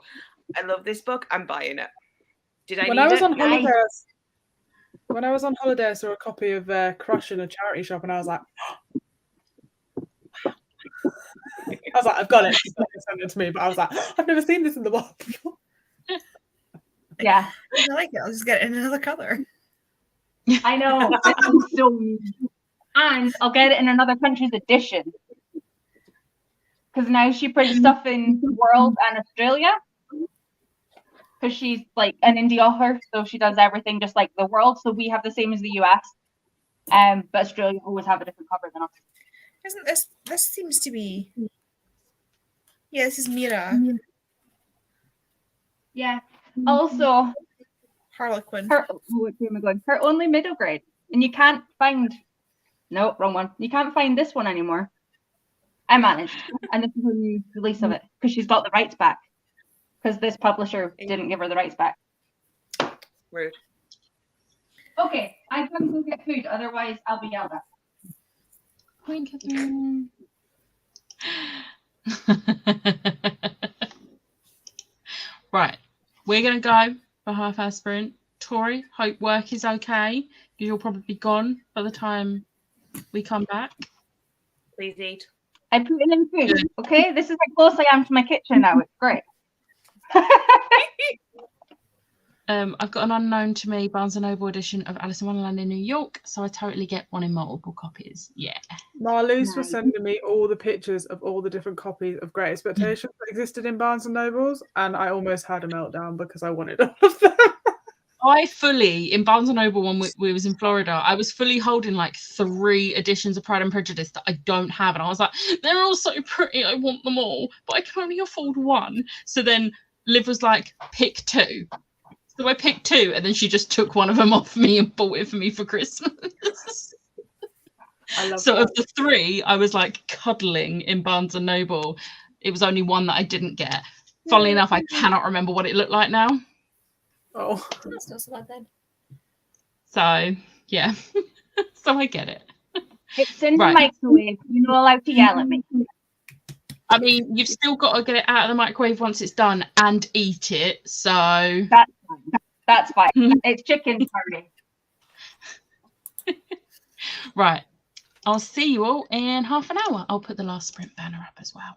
I love this book, I'm buying it. Did I When need I was it? on holiday, I saw a copy of Crush in a charity shop, and I was like, I've got it. It's not gonna send it to me, but I was like, I've never seen this in the book before. Yeah, I like it. I'll just get it in another color. I know. This is so mean. And I'll get it in another country's edition. Because now she prints stuff in the world and Australia. Because she's like an indie author, so she does everything just like the world. So we have the same as the US. But Australia always have a different cover than us. Isn't this seems to be? Yeah, this is Mira Yeah. Also, Harlequin. her only middle grade. And you can't find no, wrong one. You can't find this one anymore. I managed. And this is a new release of it because she's got the rights back. Because this publisher didn't give her the rights back. Rude. Okay, I'm going to go get food, otherwise I'll be yelled at. Queen Catherine. Right, we're gonna go for half-hour sprint. Tori, hope work is okay. You'll probably be gone by the time we come back. Please eat. I'm putting in food, okay? This is how close I am to my kitchen now. It's great. I've got an unknown to me Barnes & Noble edition of Alice in Wonderland in New York, so I totally get one in multiple copies. Yeah. Marloose was sending me all the pictures of all the different copies of Great Expectations that existed in Barnes and Nobles, and I almost had a meltdown because I wanted all of them. I fully, in Barnes & Noble when we was in Florida, I was fully holding like 3 editions of Pride and Prejudice that I don't have. And I was like, they're all so pretty, I want them all, but I can only afford one. So then Liv was like, pick 2. So I picked 2, and then she just took one of them off me and bought it for me for Christmas. I love so that. of the 3, I was like cuddling in Barnes & Noble. It was only one that I didn't get. Funnily enough, I cannot remember what it looked like now. Oh, That's not so bad then. So, yeah. So I get it. It's in Right. the microwave. You're not allowed to yell at me. I mean, you've still got to get it out of the microwave once it's done and eat it. So, That's fine. That's fine. It's chicken curry. right. I'll see you all in half an hour. I'll put the last sprint banner up as well.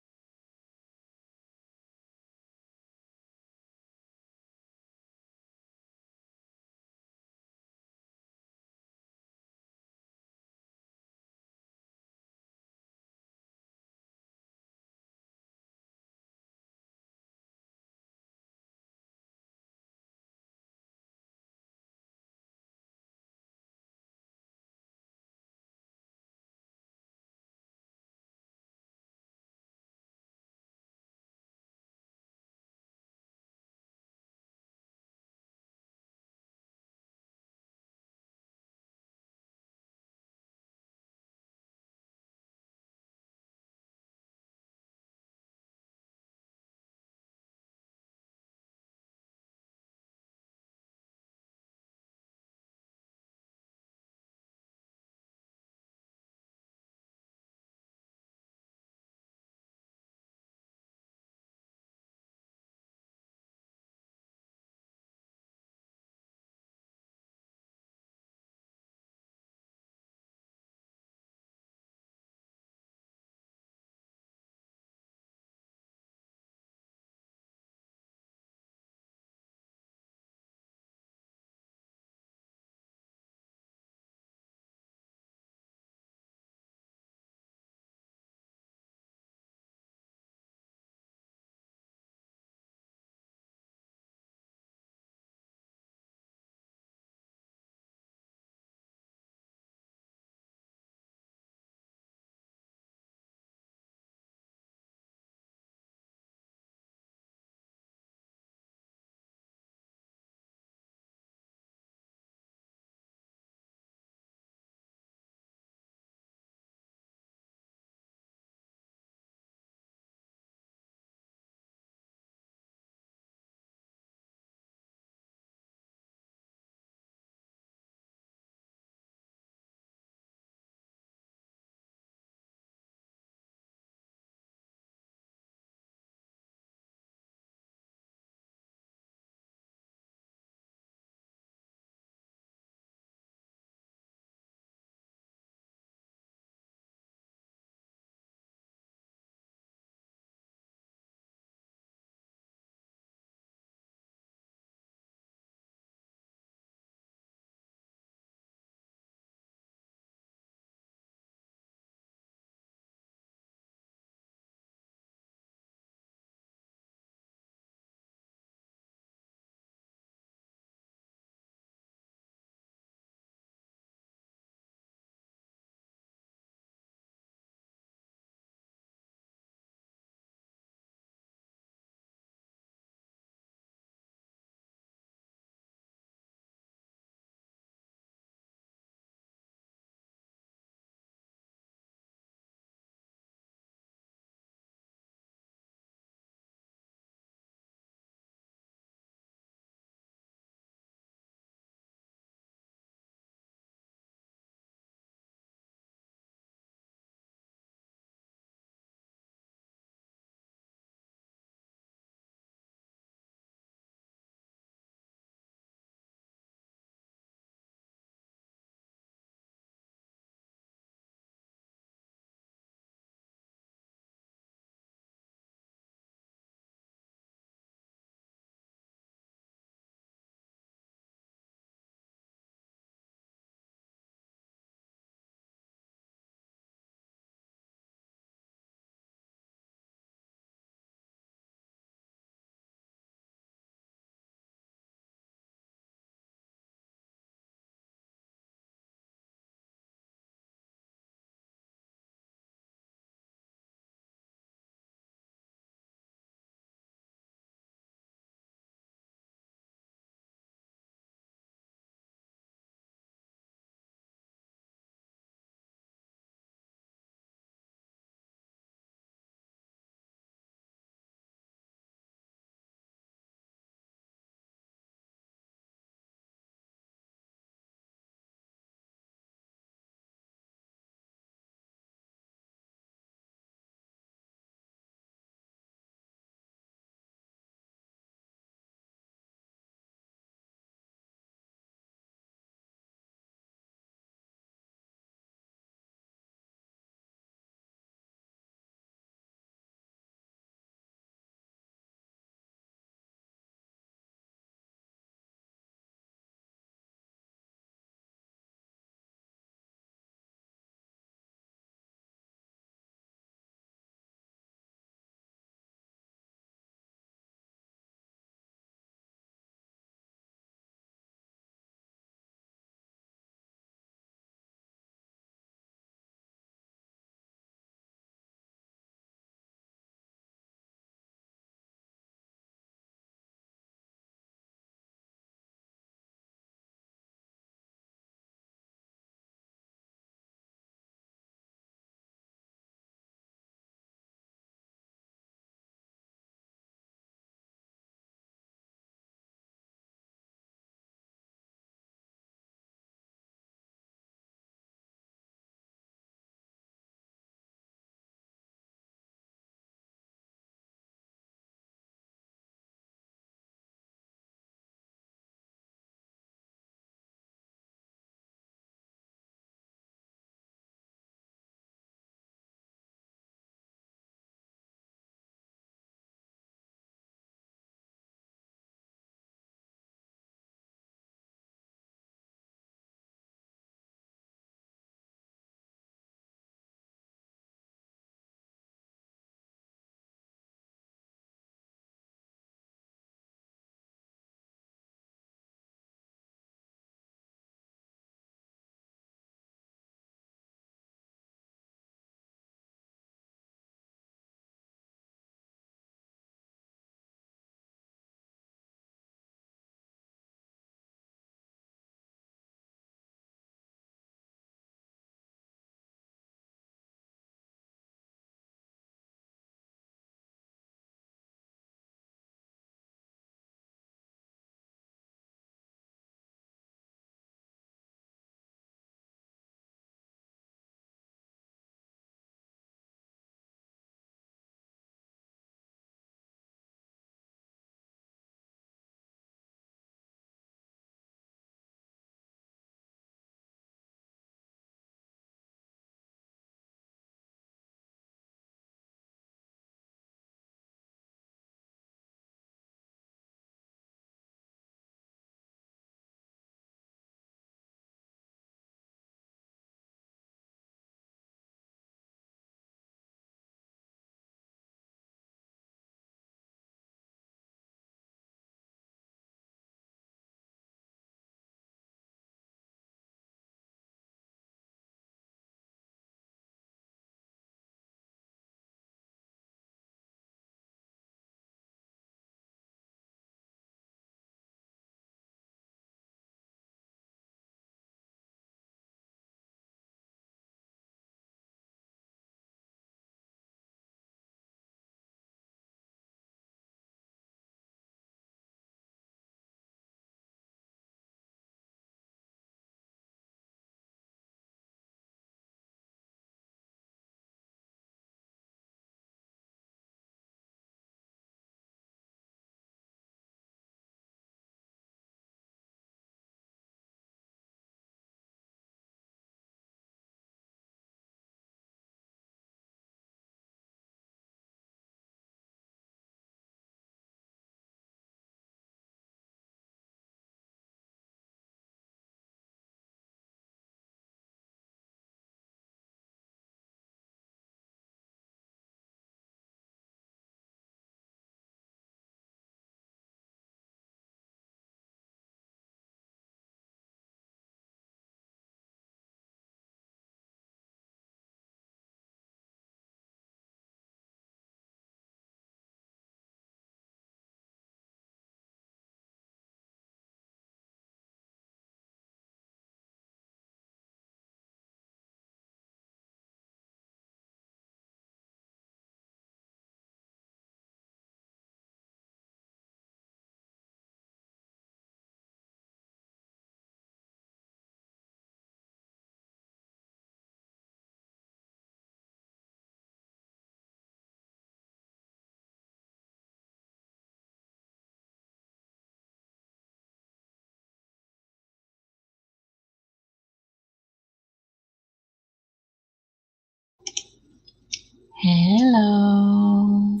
Hello.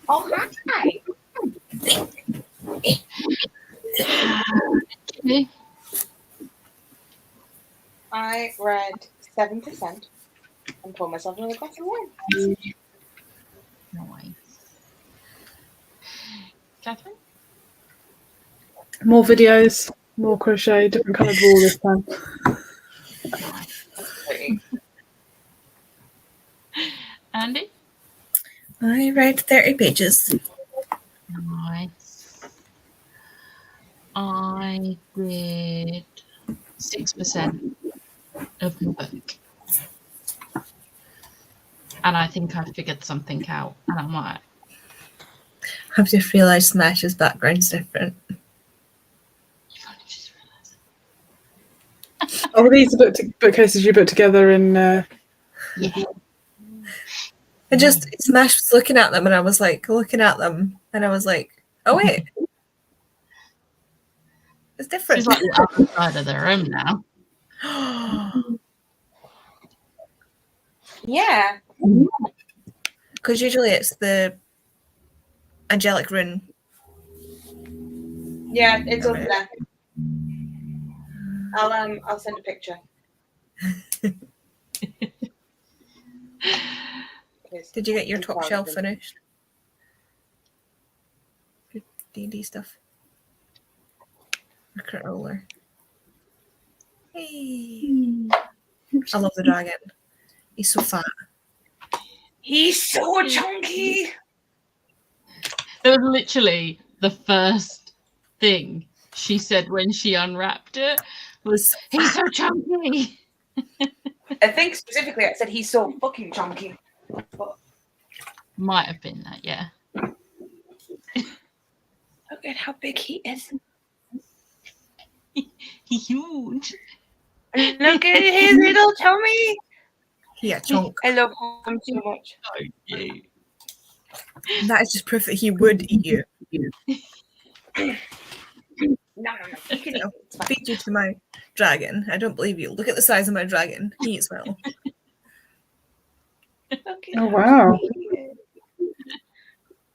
Oh, hi. Okay. I read 7% and poured myself another glass of wine. Nice. Catherine? More videos, more crochet, different coloured wool this time. Pretty. Andy? I read 30 pages. Nice. I did 6% of the book. And I think I figured something out. And I'm like, I've just realised Smash's background's different. you've only just realised. Oh, these are bookcases you put together in. Yeah. I just, Smash was looking at them and I was like, looking at them and I was like, oh wait. It's different. She's like the other side of the room now. Yeah. Because usually it's the angelic rune. Yeah, it's over there. I'll send a picture. Did you get your I'm top proud of shelf them. finished? Your D&D stuff. Crit roller. Hey. I love the dragon. He's so fat. He's so chunky. That was literally the first thing she said when she unwrapped it was, he's so chunky. I think specifically I said he's so fucking chunky. But Might have been that, yeah. look at how big he is. He's huge. Look at his little tummy. Yeah, chunk. I love him so much. So cute. That is just proof that he would eat you. No. You can eat it. It's fine. Feed you to my dragon. I don't believe you. Look at the size of my dragon. He eats well. Look at Oh, how wow. cute he is.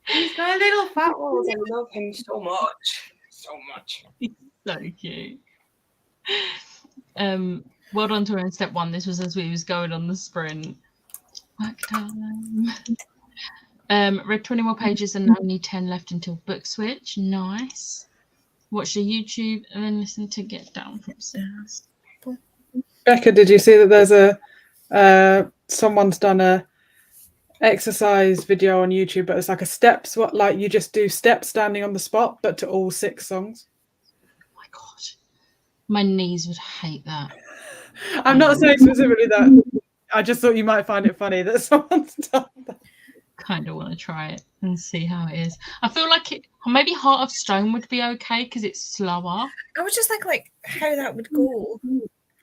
He's got little fat rolls. I love him so much. So much. So cute. Well done to her in step one. This was as we was going on the sprint. Work time. Read 20 more pages and only 10 left until book switch. Nice. Watched a YouTube and then listened to Get Down from Stairs. Becca, did you see that there's someone's done a exercise video on YouTube, but it's like a steps, like you just do steps standing on the spot, but to all 6 songs. Oh my god. My knees would hate that. I'm not saying specifically that. I just thought you might find it funny that someone's done that. Kind of want to try it and see how it is. I feel like maybe Heart of Stone would be okay because it's slower. I was just like how that would go.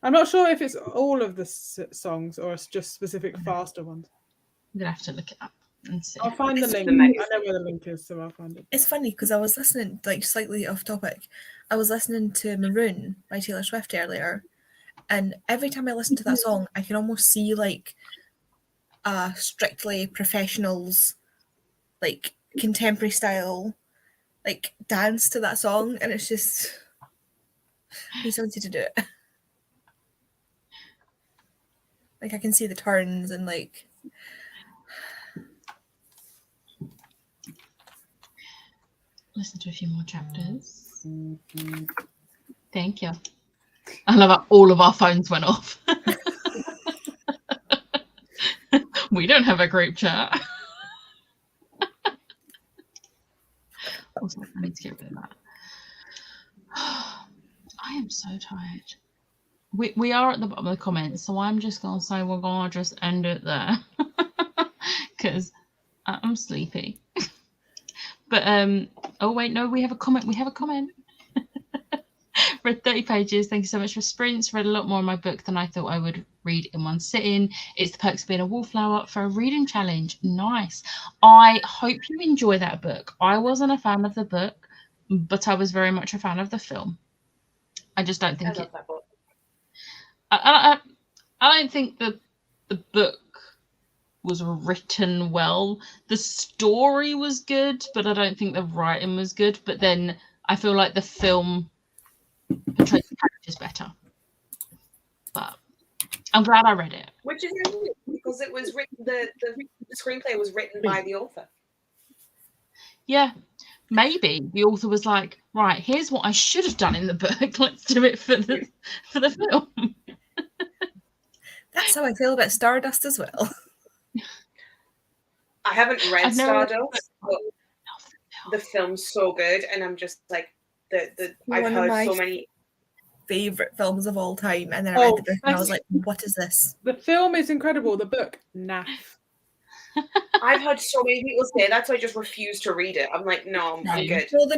I'm not sure if it's all of the songs or it's just specific faster ones. I'm gonna have to look it up and see. I'll find the It's link. the I next- know where the link is, so I'll find it. It's funny because I was listening, like slightly off topic. I was listening to Maroon by Taylor Swift earlier, and every time I listen to that song, I can almost see like Strictly Professionals, like contemporary style, like dance to that song, and it's just he's wanted to do it. Like I can see the turns and like. Listen to a few more chapters. Thank you. I love how all of our phones went off. We don't have a group chat. Also, I need to get rid of that. I am so tired. We are at the bottom of the comments, so I'm just gonna say we're gonna just end it there because I'm sleepy. But oh wait, no, we have a comment. We have a comment. Read 30 pages. Thank you so much for sprints. Read a lot more in my book than I thought I would read in one sitting. It's the perks of being a wallflower for a reading challenge. Nice. I hope you enjoy that book. I wasn't a fan of the book, but I was very much a fan of the film. I just don't I think love that book. I don't think the book was written well. The story was good, but I don't think the writing was good. But then I feel like the film portrays the characters better. But I'm glad I read it. Which is weird because it was written. The screenplay was written by the author. Yeah, maybe the author was like, right, here's what I should have done in the book. Let's do it for the film. That's how I feel about Stardust as well. I haven't read I've never read Stardust, but the film's so good, and I'm just like I've One of heard my so many. Favorite films of all time, and then I read the book and I was like, "What is this?" The film is incredible. The book, naff. I've heard so many people say that, so I just refuse to read it. I'm like, no, I'm good. Well, the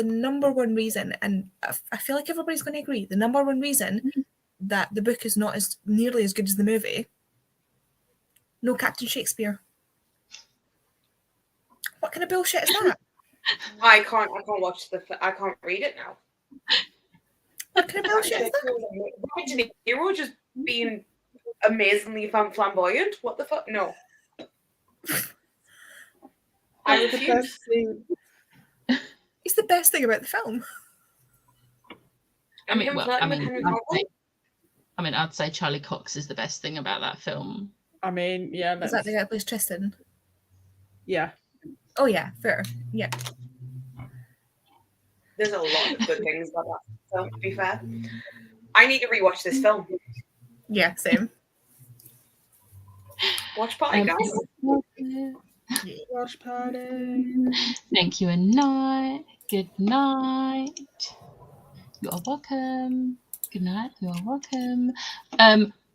number one reason, and I feel like everybody's going to agree, the number one reason that the book is not as nearly as good as the movie. No Captain Shakespeare. What kind of bullshit is that? I can't watch I can't read it now. What kind of bullshit is that? Robert De Niro just being amazingly flamboyant. What the fuck? No. I The refuse. best thing. It's the best thing about the film. I mean, him well, flirting I with mean, Henry I'd Cavill? say, I'd say Charlie Cox is the best thing about that film. I mean, yeah, Is that the guy that plays Tristan? yeah. Oh yeah, fair. Yeah. There's a lot of good things about that film, to be fair. I need to rewatch this film. Yeah, same. Watch party, guys. Watch party. Thank you and night. Good night. You're welcome. Good night. You're welcome.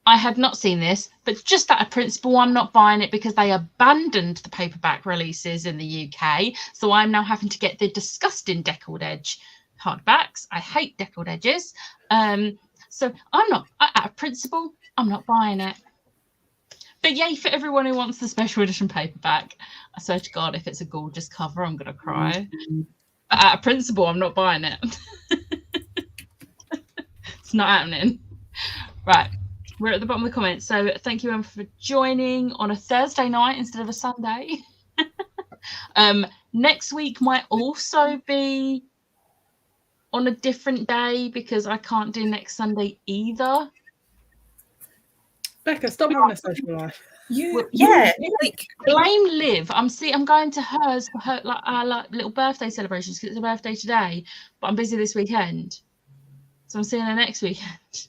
I had not seen this, but just out of principle, I'm not buying it because they abandoned the paperback releases in the UK. So I'm now having to get the disgusting deckled edge hardbacks. I hate deckled edges. So I'm not, out of principle, I'm not buying it. But yay for everyone who wants the special edition paperback. I swear to God, if it's a gorgeous cover, I'm going to cry. But out of principle, I'm not buying it. It's not happening. Right. We're at the bottom of the comments. So thank you, Emma, for joining on a Thursday night instead of a Sunday. Next week might also be on a different day because I can't do next Sunday either. Becca, stop having a social life. Like Blame Liv. I'm going to hers for her like little birthday celebrations because it's her birthday today, but I'm busy this weekend, so I'm seeing her next weekend.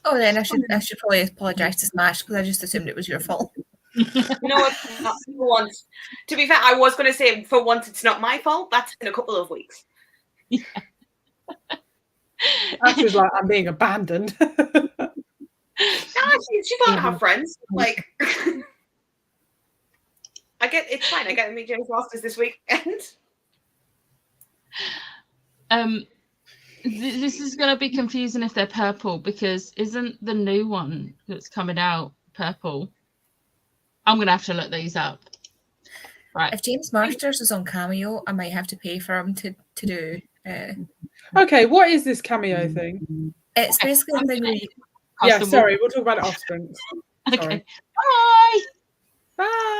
oh, then I should probably apologise to Smash because I just assumed it was your fault. No, it's not for once. To be fair, I was going to say for once it's not my fault. That's in a couple of weeks. Yeah. Ash is like, I'm being abandoned. No, she can't have friends. Like, it's fine. I get to meet James Masters this weekend. This is going to be confusing if they're purple because isn't the new one that's coming out purple? I'm going to have to look these up. Right. If James Masters is on Cameo, I might have to pay for him to do. Okay, what is this cameo thing? It's basically a thing where you Yeah, sorry, we'll talk about it off sprint. Okay. Sorry. Bye. Bye.